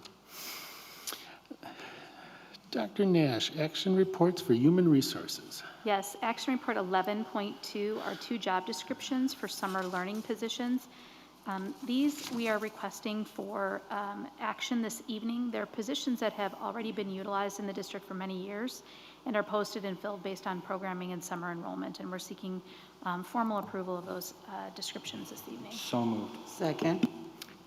A: Dr. Nash, action reports for human resources.
R: Yes, action report 11.2 are 2 job descriptions for summer learning positions. These we are requesting for action this evening. They're positions that have already been utilized in the district for many years and are posted and filled based on programming and summer enrollment, and we're seeking formal approval of those descriptions this evening.
O: So moved.
P: Second.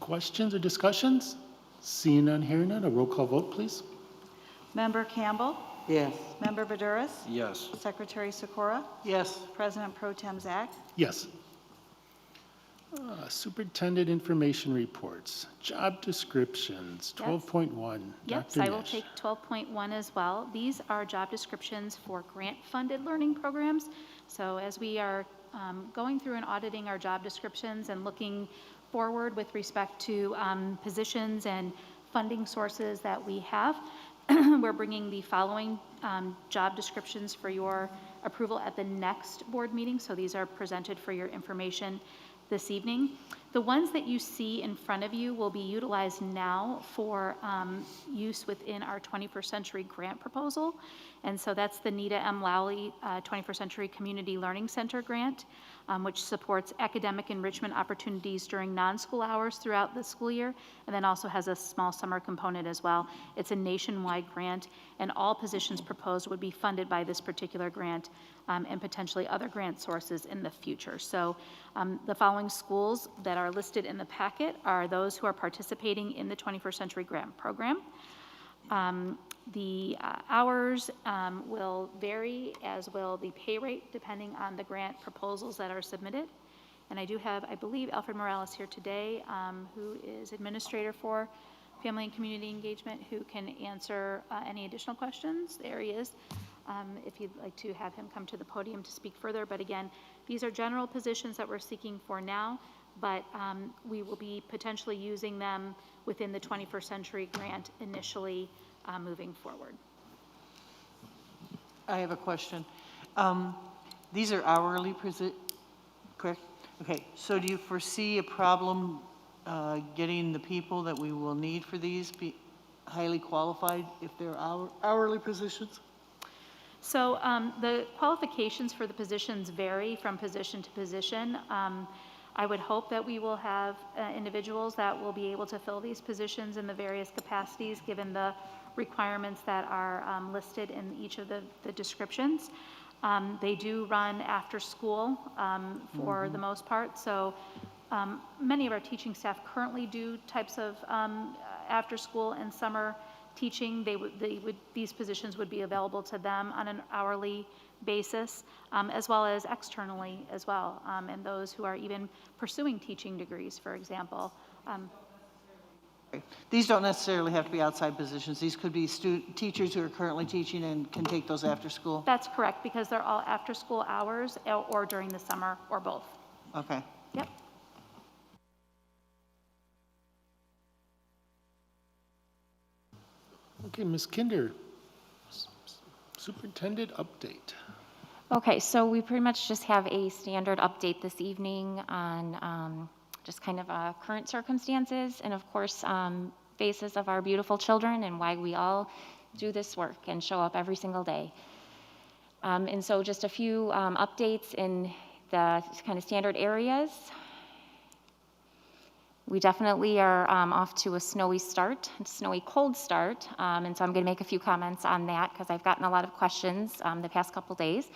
A: Questions or discussions? Seeing none, hearing none, a roll call vote, please.
B: Member Campbell?
P: Yes.
B: Member Badouris?
O: Yes.
B: Secretary Sikora?
H: Yes.
B: President Pro Tem Zach?
A: Yes. Superintendent information reports, job descriptions, 12.1.
R: Yes,
A: Dr.
R: I will
A: Nash.
R: take 12.1 as well. These are job descriptions for grant-funded learning programs. So as we are going through and auditing our job descriptions and looking forward with respect to positions and funding sources that we have, we're bringing the following job descriptions for your approval at the next board meeting. So these are presented for your information this evening. The ones that you see in front of you will be utilized now for use within our 21st Century Grant proposal. And so that's the Nita M. Lowley 21st Century Community Learning Center grant, which supports academic enrichment opportunities during non-school hours throughout the school year, and then also has a small summer component as well. It's a nationwide grant, and all positions proposed would be funded by this particular grant and potentially other grant sources in the future. So the following schools that are listed in the packet are those who are participating in the 21st Century Grant Program. The hours will vary, as will the pay rate, depending on the grant proposals that are submitted. And I do have, I believe, Alfred Morales here today, who is administrator for Family and Community Engagement, who can answer any additional questions. There he is, if you'd like to have him come to the podium to speak further. But again, these are general positions that we're seeking for now, but we will be potentially using them within the 21st Century Grant initially moving forward.
B: I have a question. These are hourly correct? Okay, so do you foresee a problem getting the people that we will need for these be highly qualified if they're hourly positions?
R: So the qualifications for the positions vary from position to position. I would hope that we will have individuals that will be able to fill these positions in the various capacities given the requirements that are listed in each of the descriptions. They do run after school for the most part. So many of our teaching staff currently do types of after school and summer teaching. These positions would be available to them on an hourly basis, as well as externally as well, and those who are even pursuing teaching degrees, for example.
B: These don't necessarily have to be outside positions. These could be teachers who are currently teaching and can take those after school?
R: That's correct, because they're all after school hours or during the summer or both.
B: Okay.
R: Yep.
A: Okay, Ms. Kinder, Superintendent update.
C: Okay, so we pretty much just have a standard update this evening on just kind of current circumstances and of course faces of our beautiful children and why we all do this work and show up every single day. And so just a few updates in the kind of standard areas. We definitely are off to a snowy cold start, and so I'm going to make a few comments on that because I've gotten a lot of questions the past couple days.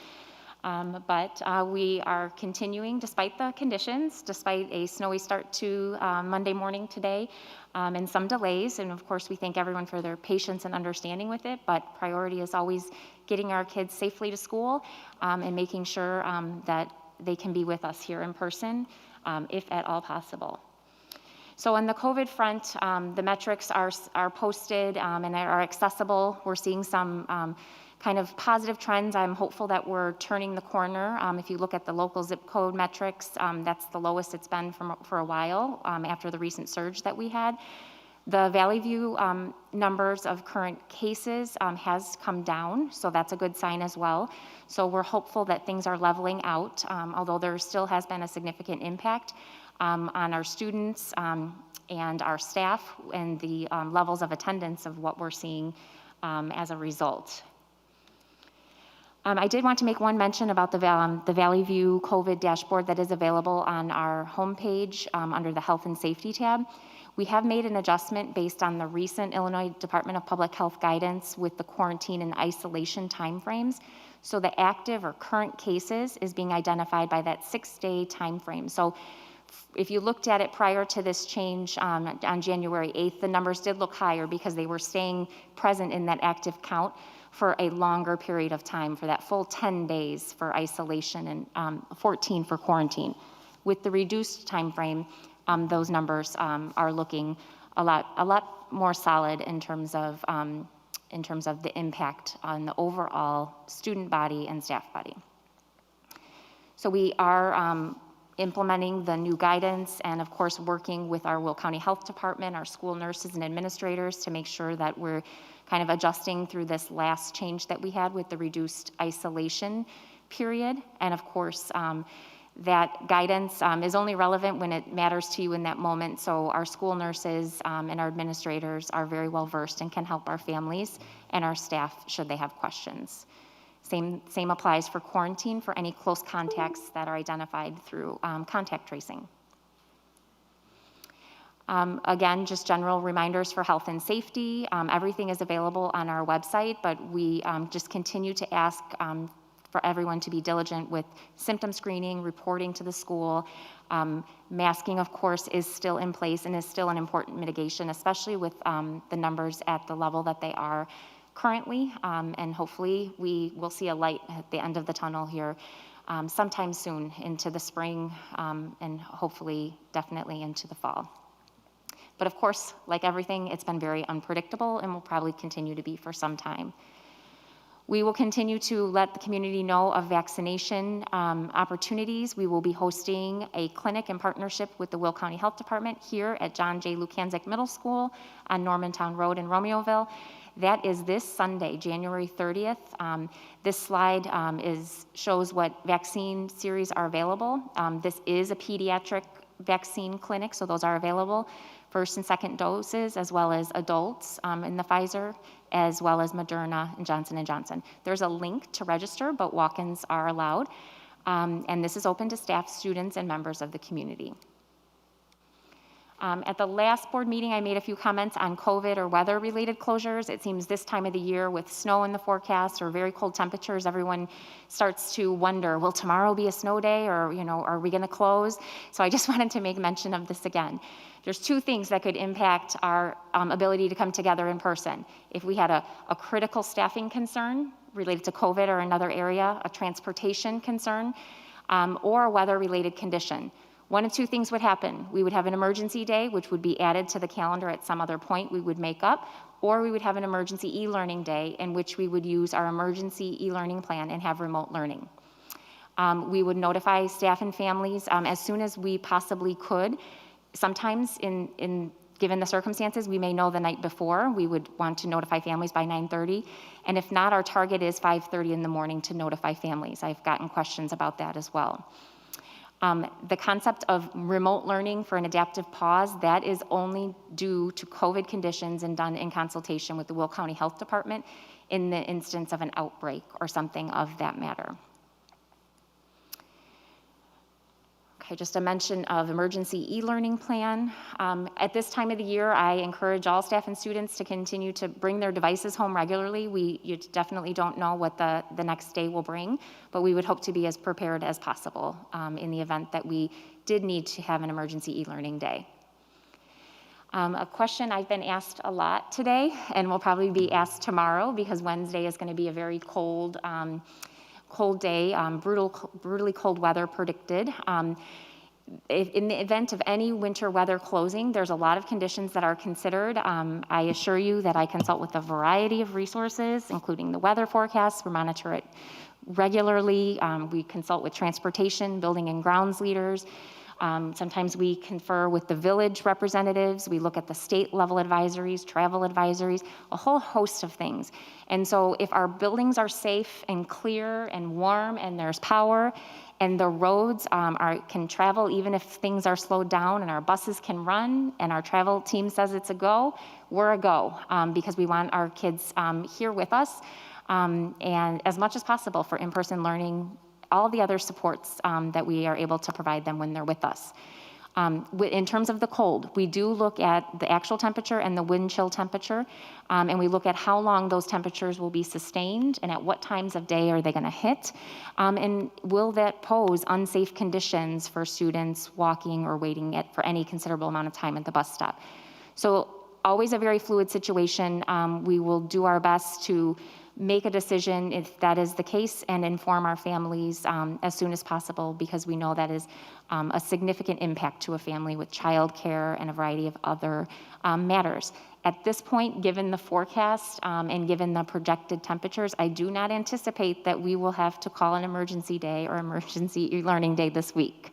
C: But we are continuing despite the conditions, despite a snowy start to Monday morning today, and some delays. And of course, we thank everyone for their patience and understanding with it, but priority is always getting our kids safely to school and making sure that they can be with us here in person, if at all possible. So on the COVID front, the metrics are posted and are accessible. We're seeing some kind of positive trends. I'm hopeful that we're turning the corner. If you look at the local zip code metrics, that's the lowest it's been for a while after the recent surge that we had. The Valley View numbers of current cases has come down, so that's a good sign as well. So we're hopeful that things are leveling out, although there still has been a significant impact on our students and our staff and the levels of attendance of what we're seeing as a result. I did want to make one mention about the Valley View COVID dashboard that is available on our homepage under the Health and Safety tab. We have made an adjustment based on the recent Illinois Department of Public Health guidance with the quarantine and isolation timeframes. So the active or current cases is being identified by that 6-day timeframe. So if you looked at it prior to this change on January 8th, the numbers did look higher because they were staying present in that active count for a longer period of time, for that full 10 days for isolation and 14 for quarantine. With the reduced time frame, those numbers are looking a lot more solid in terms of the impact on the overall student body and staff body. So we are implementing the new guidance and of course working with our Will County Health Department, our school nurses and administrators to make sure that we're kind of adjusting through this last change that we had with the reduced isolation period. And of course, that guidance is only relevant when it matters to you in that moment. So our school nurses and our administrators are very well versed and can help our families and our staff should they have questions. Same applies for quarantine for any close contacts that are identified through contact tracing. Again, just general reminders for health and safety. Everything is available on our website, but we just continue to ask for everyone to be diligent with symptom screening, reporting to the school. Masking, of course, is still in place and is still an important mitigation, especially with the numbers at the level that they are currently. And hopefully we will see a light at the end of the tunnel here sometime soon into the spring and hopefully definitely into the fall. But of course, like everything, it's been very unpredictable and will probably continue to be for some time. We will continue to let the community know of vaccination opportunities. We will be hosting a clinic in partnership with the Will County Health Department here at John J. Lukanczyk Middle School on Normantown Road in Romeoville. That is this Sunday, January 30th. This slide shows what vaccine series are available. This is a pediatric vaccine clinic, so those are available. First and second doses, as well as adults in the Pfizer, as well as Moderna and Johnson & Johnson. There's a link to register, but walk-ins are allowed. And this is open to staff, students, and members of the community. At the last board meeting, I made a few comments on COVID or weather-related closures. It seems this time of the year with snow in the forecast or very cold temperatures, everyone starts to wonder, will tomorrow be a snow day or, are we gonna close? So I just wanted to make mention of this again. There's two things that could impact our ability to come together in person. If we had a critical staffing concern related to COVID or another area, a transportation concern, or a weather-related condition. One of two things would happen. We would have an emergency day, which would be added to the calendar at some other point we would make up, or we would have an emergency e-learning day in which we would use our emergency e-learning plan and have remote learning. We would notify staff and families as soon as we possibly could. Sometimes given the circumstances, we may know the night before. We would want to notify families by 9:30. And if not, our target is 5:30 in the morning to notify families. I've gotten questions about that as well. The concept of remote learning for an adaptive pause, that is only due to COVID conditions and done in consultation with the Will County Health Department in the instance of an outbreak or something of that matter. Okay, just a mention of emergency e-learning plan. At this time of the year, I encourage all staff and students to continue to bring their devices home regularly. You definitely don't know what the next day will bring, but we would hope to be as prepared as possible in the event that we did need to have an emergency e-learning day. A question I've been asked a lot today and will probably be asked tomorrow because Wednesday is going to be a very cold day, brutally cold weather predicted. In the event of any winter weather closing, there's a lot of conditions that are considered. I assure you that I consult with a variety of resources, including the weather forecasts. We monitor it regularly. We consult with transportation, building and grounds leaders. Sometimes we confer with the village representatives. We look at the state level advisories, travel advisories, a whole host of things. And so if our buildings are safe and clear and warm and there's power and the roads can travel even if things are slowed down and our buses can run and our travel team says it's a go, we're a go because we want our kids here with us and as much as possible for in-person learning, all the other supports that we are able to provide them when they're with us. In terms of the cold, we do look at the actual temperature and the wind chill temperature, and we look at how long those temperatures will be sustained and at what times of day are they going to hit, and will that pose unsafe conditions for students walking or waiting for any considerable amount of time at the bus stop. So always a very fluid situation. We will do our best to make a decision if that is the case and inform our families as soon as possible because we know that is a significant impact to a family with childcare and a variety of other matters. At this point, given the forecast and given the projected temperatures, I do not anticipate that we will have to call an emergency day or emergency e-learning day this week.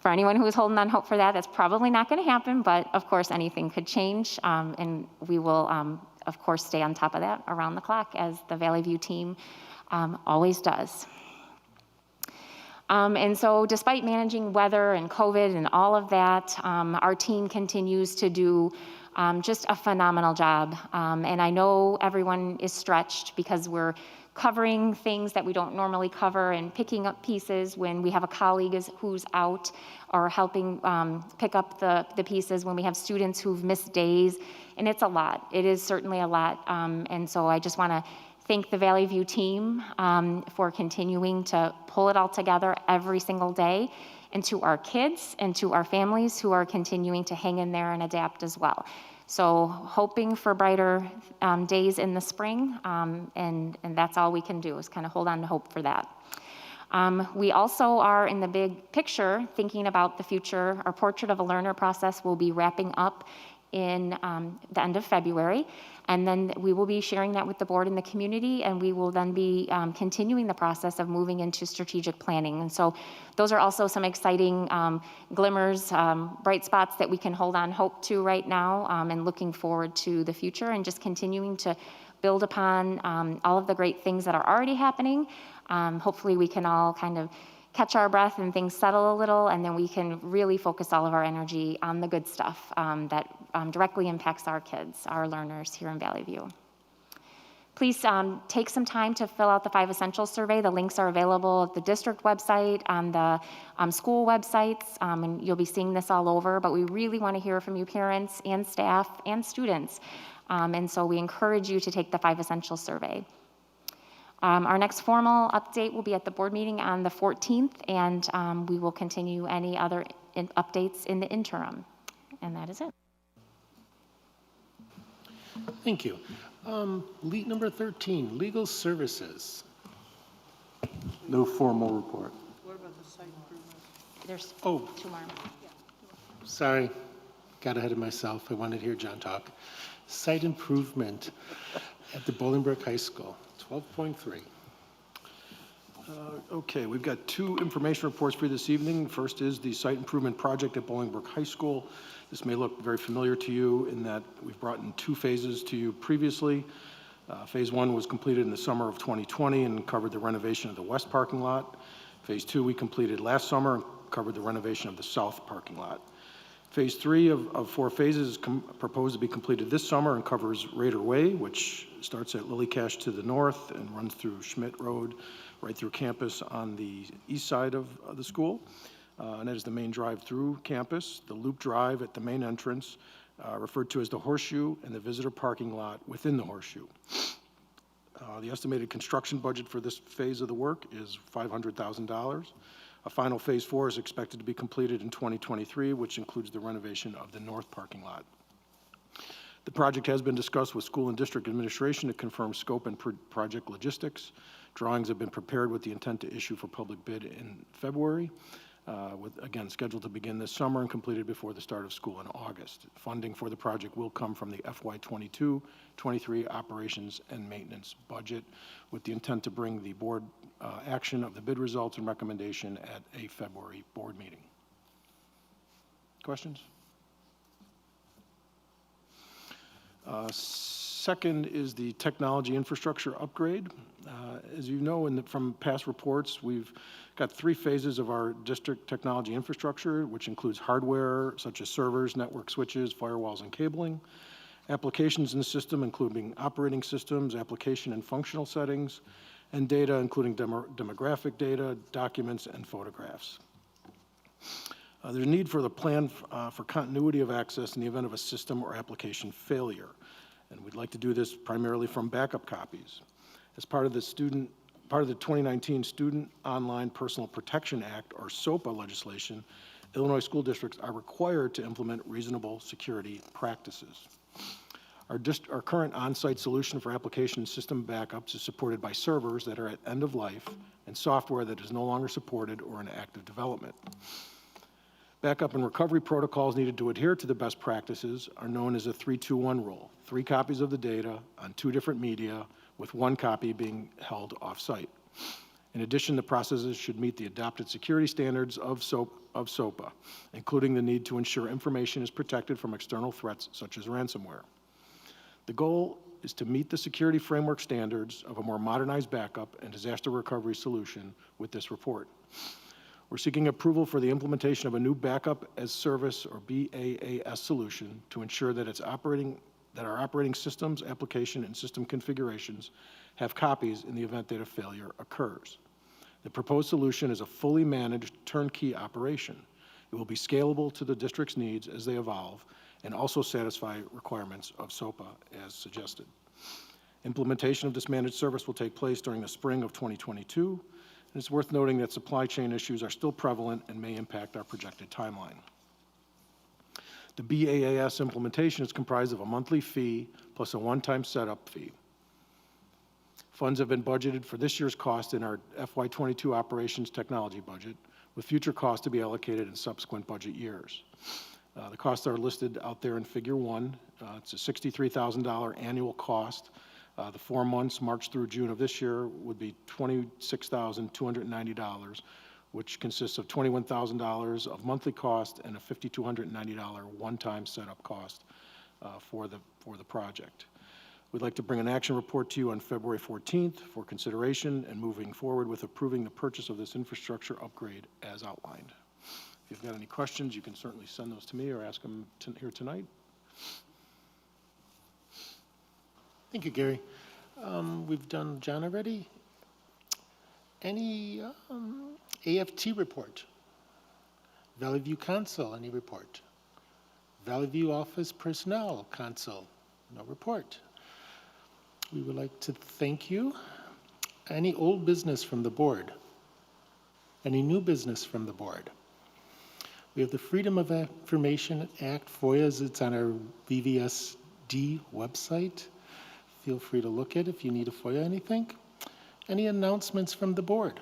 C: For anyone who is holding on hope for that, that's probably not going to happen, but of course anything could change, and we will, of course, stay on top of that around the clock as the Valley View team always does. And so despite managing weather and COVID and all of that, our team continues to do just a phenomenal job. And I know everyone is stretched because we're covering things that we don't normally cover and picking up pieces when we have a colleague who's out, or helping pick up the pieces when we have students who've missed days. And it's a lot. It is certainly a lot. And so I just want to thank the Valley View team for continuing to pull it all together every single day, and to our kids and to our families who are continuing to hang in there and adapt as well. So hoping for brighter days in the spring, and that's all we can do, is kind of hold on to hope for that. We also are, in the big picture, thinking about the future. Our Portrait of a Learner process will be wrapping up in the end of February, and then we will be sharing that with the board and the community, and we will then be continuing the process of moving into strategic planning. And so those are also some exciting glimmers, bright spots that we can hold on hope to right now, and looking forward to the future, and just continuing to build upon all of the great things that are already happening. Hopefully we can all kind of catch our breath and things settle a little, and then we can really focus all of our energy on the good stuff that directly impacts our kids, our learners here in Valley View. Please take some time to fill out the 5 Essentials survey. The links are available at the district website, on the school websites, and you'll be seeing this all over, but we really want to hear from you parents and staff and students. And so we encourage you to take the 5 Essentials survey. Our next formal update will be at the board meeting on the 14th, and we will continue any other updates in the interim. And that is it.
A: Thank you. Lead number 13, legal services.
O: No formal report.
P: What about the site improvement?
C: There's 2 more.
A: Sorry, got ahead of myself. I wanted to hear John talk. Site improvement at the Bolingbrook High School, 12.3.
O: Okay, we've got 2 information reports for you this evening. First is the site improvement project at Bolingbrook High School. This may look very familiar to you in that we've brought in 2 phases to you previously. Phase 1 was completed in the summer of 2020 and covered the renovation of the west parking lot. Phase 2 we completed last summer and covered the renovation of the south parking lot. Phase 3 of 4 phases is proposed to be completed this summer and covers Raider Way, which starts at Lily Cache to the north and runs through Schmidt Road, right through campus on the east side of the school. And that is the main drive through campus, the loop drive at the main entrance, referred to as the Horseshoe, and the visitor parking lot within the Horseshoe. The estimated construction budget for this phase of the work is $500,000. A final phase 4 is expected to be completed in 2023, which includes the renovation of the north parking lot. The project has been discussed with school and district administration to confirm scope and project logistics. Drawings have been prepared with the intent to issue for public bid in February, again, scheduled to begin this summer and completed before the start of school in August. Funding for the project will come from the FY22-23 operations and maintenance budget, with the intent to bring the board action of the bid results and recommendation at a February board meeting. Questions? Second is the technology infrastructure upgrade. As you know from past reports, we've got 3 phases of our district technology infrastructure, which includes hardware such as servers, network switches, firewalls, and cabling, applications in the system including operating systems, application and functional settings, and data including demographic data, documents, and photographs. There's a need for the plan for continuity of access in the event of a system or application failure. And we'd like to do this primarily from backup copies. As part of the 2019 Student Online Personal Protection Act, or SOPA legislation, Illinois school districts are required to implement reasonable security practices. Our current on-site solution for application system backups is supported by servers that are at end of life and software that is no longer supported or in active development. Backup and recovery protocols needed to adhere to the best practices are known as a 3-2-1 rule. 3 copies of the data on 2 different media, with 1 copy being held off-site. In addition, the processes should meet the adopted security standards of SOPA, including the need to ensure information is protected from external threats such as ransomware. The goal is to meet the security framework standards of a more modernized backup and disaster recovery solution with this report.
S: We're seeking approval for the implementation of a new backup as service or BAAS solution to ensure that our operating systems, application, and system configurations have copies in the event that a failure occurs. The proposed solution is a fully managed turnkey operation. It will be scalable to the district's needs as they evolve and also satisfy requirements of SOPA as suggested. Implementation of this managed service will take place during the spring of 2022. And it's worth noting that supply chain issues are still prevalent and may impact our projected timeline. The BAAS implementation is comprised of a monthly fee plus a one-time setup fee. Funds have been budgeted for this year's cost in our FY22 operations technology budget, with future costs to be allocated in subsequent budget years. The costs are listed out there in Figure 1. It's a $63,000 annual cost. The 4 months, March through June of this year, would be $26,290, which consists of $21,000 of monthly cost and a $5,290 one-time setup cost for the project. We'd like to bring an action report to you on February 14th for consideration and moving forward with approving the purchase of this infrastructure upgrade as outlined. If you've got any questions, you can certainly send those to me or ask them here tonight.
A: Thank you, Gary. We've done John already. Any AFT report? Valley View Council, any report? Valley View Office Personnel Council, no report. We would like to thank you. Any old business from the board? Any new business from the board? We have the Freedom of Information Act, FOIA, it's on our VVSD website. Feel free to look at it if you need a FOIA anything. Any announcements from the board?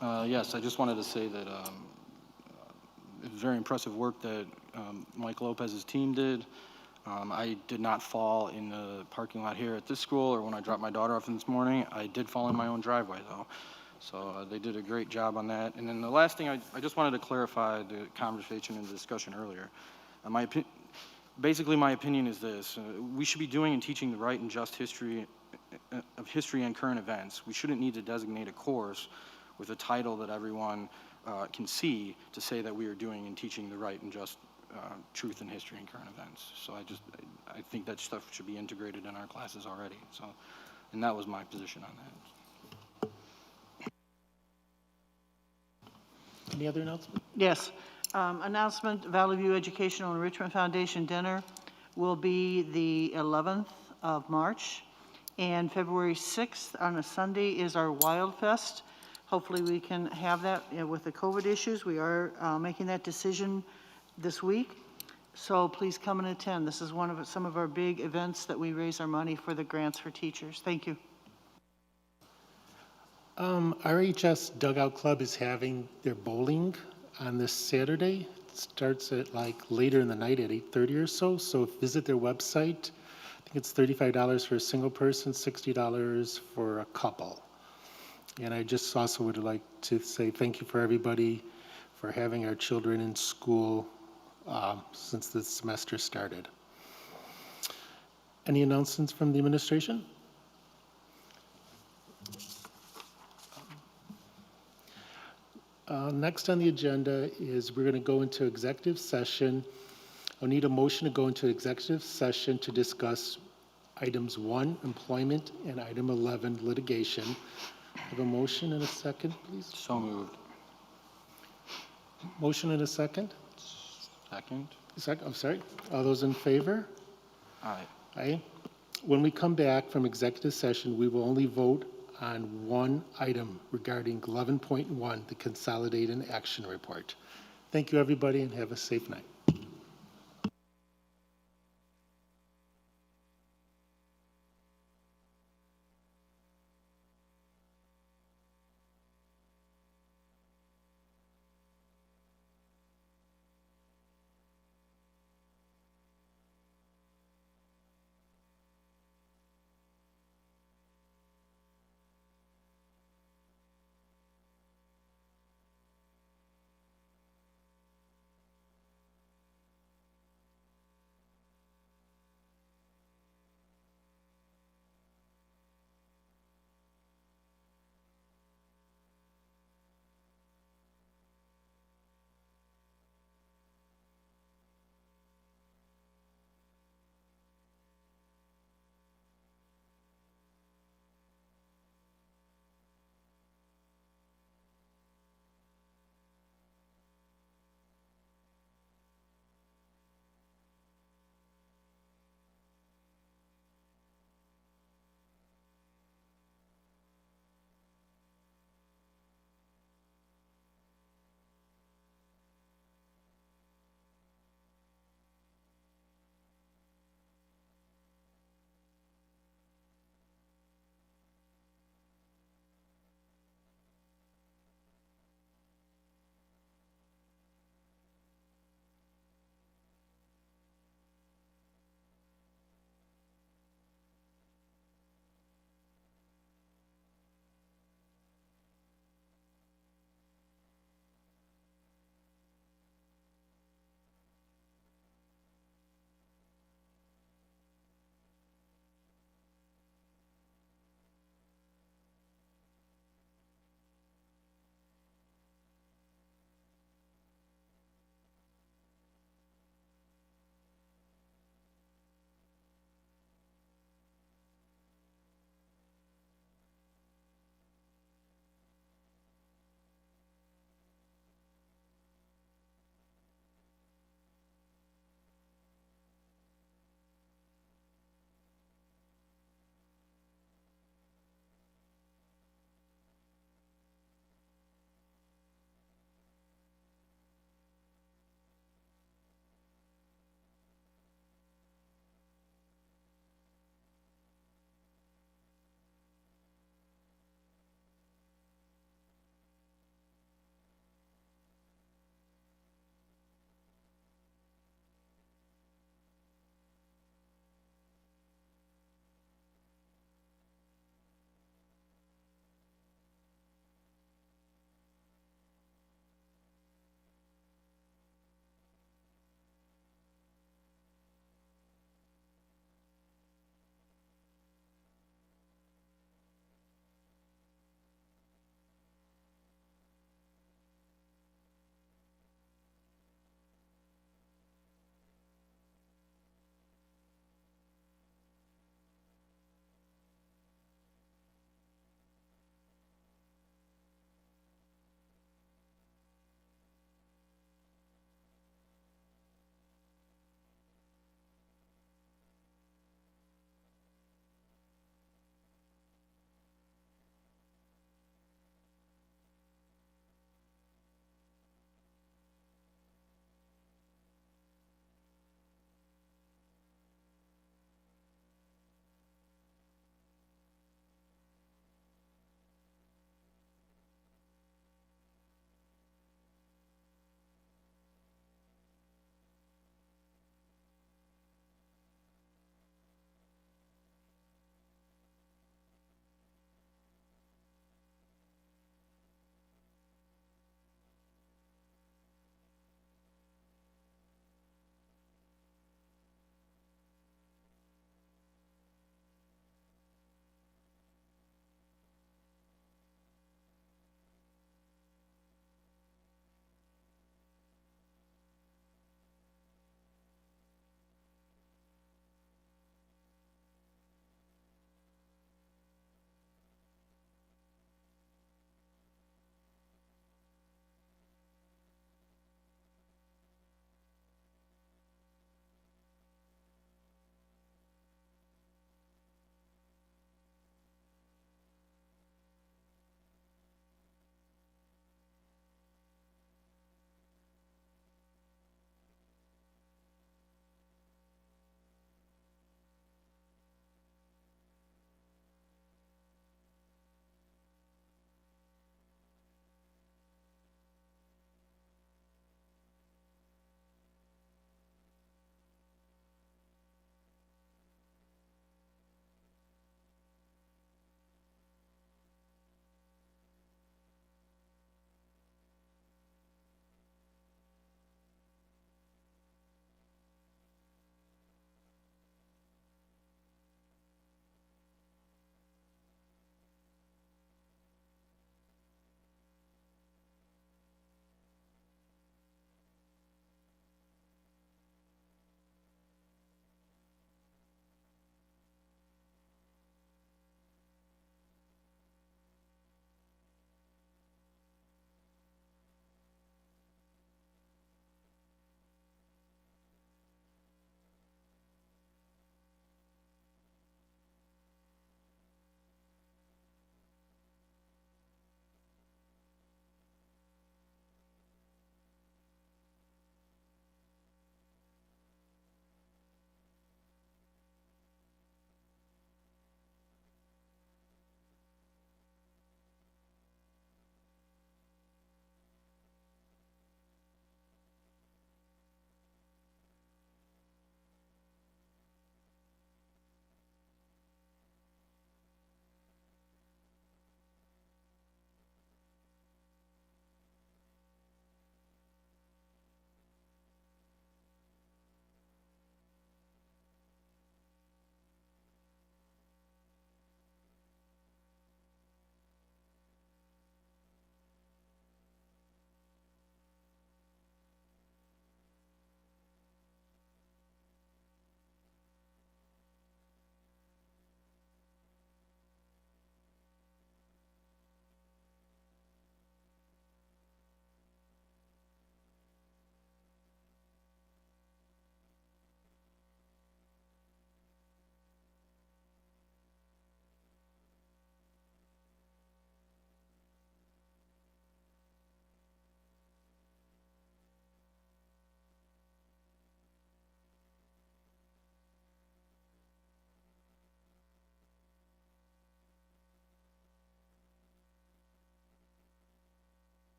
O: Yes, I just wanted to say that it was very impressive work that Mike Lopez's team did. I did not fall in the parking lot here at this school or when I dropped my daughter off this morning. I did fall in my own driveway though. So they did a great job on that. And then the last thing, I just wanted to clarify the conversation and the discussion earlier. Basically, my opinion is this. We should be doing and teaching the right and just history and current events. We shouldn't need to designate a course with a title that everyone can see to say that we are doing and teaching the right and just truth in history and current events. So I think that stuff should be integrated in our classes already. So, and that was my position on that.
A: Any other announcement?
B: Yes. Announcement, Valley View Educational Enrichment Foundation dinner will be the 11th of March, and February 6th on a Sunday is our Wild Fest. Hopefully we can have that with the COVID issues. We are making that decision this week, so please come and attend. This is one of some of our big events that we raise our money for the grants for teachers. Thank you.
A: RHS Dugout Club is having their bowling on this Saturday. It starts at like later in the night at 8:30 or so. So visit their website. I think it's $35 for a single person, $60 for a couple. And I just also would like to say thank you for everybody for having our children in school since the semester started. Any announcements from the administration? Next on the agenda is we're going to go into executive session. I'll need a motion to go into executive session to discuss items 1, employment, and item 11, litigation. Have a motion and a second, please?
O: So moved.
A: Motion and a second?
O: Second.
A: I'm sorry. All those in favor?
O: Aye.
A: Aye. When we come back from executive session, we will only vote on one item regarding 11.1, the Consolidated Action Report. Thank you, everybody, and have a safe night.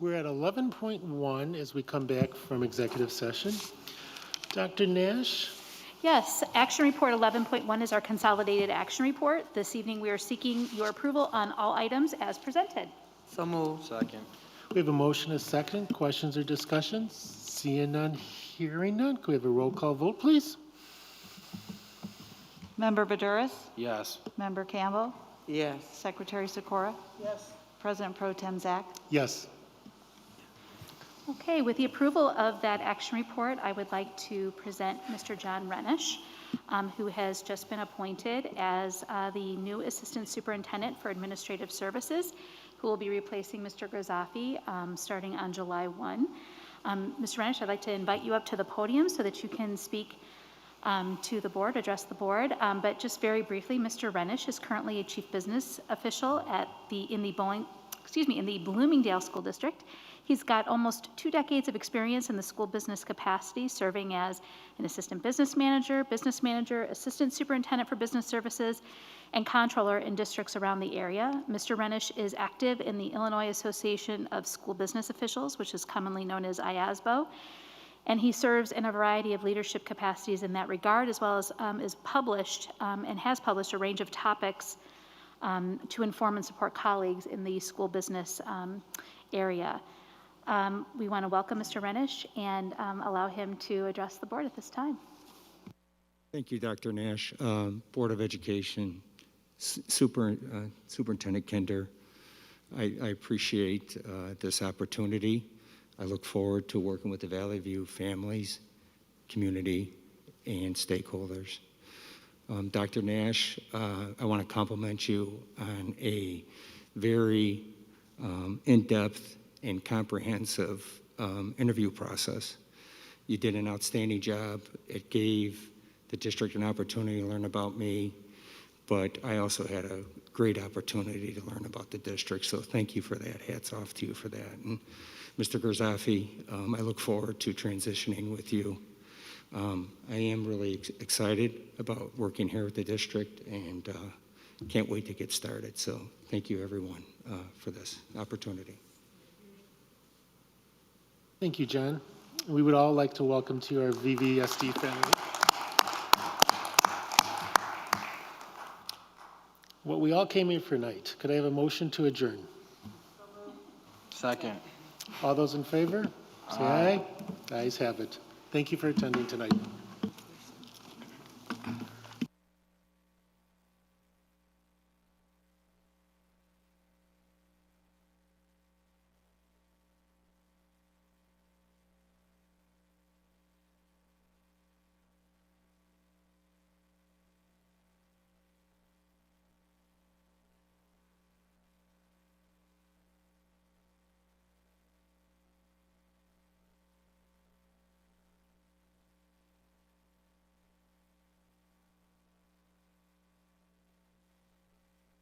S: We're at 11.1 as we come back from executive session. Dr. Nash?
R: Yes, action report 11.1 is our consolidated action report. This evening, we are seeking your approval on all items as presented.
P: So moved.
O: Second.
S: We have a motion, a second. Questions or discussions? Seeing none, hearing none. Could we have a roll call vote, please?
B: Member Badouris?
O: Yes.
B: Member Campbell?
P: Yes.
B: Secretary Sikora?
L: Yes.
B: President Pro Tem Zach?
S: Yes.
R: Okay, with the approval of that action report, I would like to present Mr. John Renish, who has just been appointed as the new Assistant Superintendent for Administrative Services, who will be replacing Mr. Grazafi starting on July 1. Mr. Renish, I'd like to invite you up to the podium so that you can speak to the board, address the board. But just very briefly, Mr. Renish is currently a Chief Business Official in the Bloomingdale School District. He's got almost 2 decades of experience in the school business capacity, serving as an assistant business manager, assistant superintendent for business services, and controller in districts around the area. Mr. Renish is active in the Illinois Association of School Business Officials, which is commonly known as IASBO, and he serves in a variety of leadership capacities in that regard, as well as is published and has published a range of topics to inform and support colleagues in the school business area. We want to welcome Mr. Renish and allow him to address the board at this time.
T: Thank you, Dr. Nash. Board of Education, Superintendent Kinder, I appreciate this opportunity. I look forward to working with the Valley View families, community, and stakeholders. Dr. Nash, I want to compliment you on a very in-depth and comprehensive interview process. You did an outstanding job. It gave the district an opportunity to learn about me, but I also had a great opportunity to learn about the district, so thank you for that. Hats off to you for that. And Mr. Grazafi, I look forward to transitioning with you. I am really excited about working here at the district and can't wait to get started. So thank you, everyone, for this opportunity.
S: Thank you, John. We would all like to welcome to you our VVSD family. What we all came in for tonight. Could I have a motion to adjourn?
O: Second.
S: All those in favor? Say aye. Ayes have it. Thank you for attending tonight.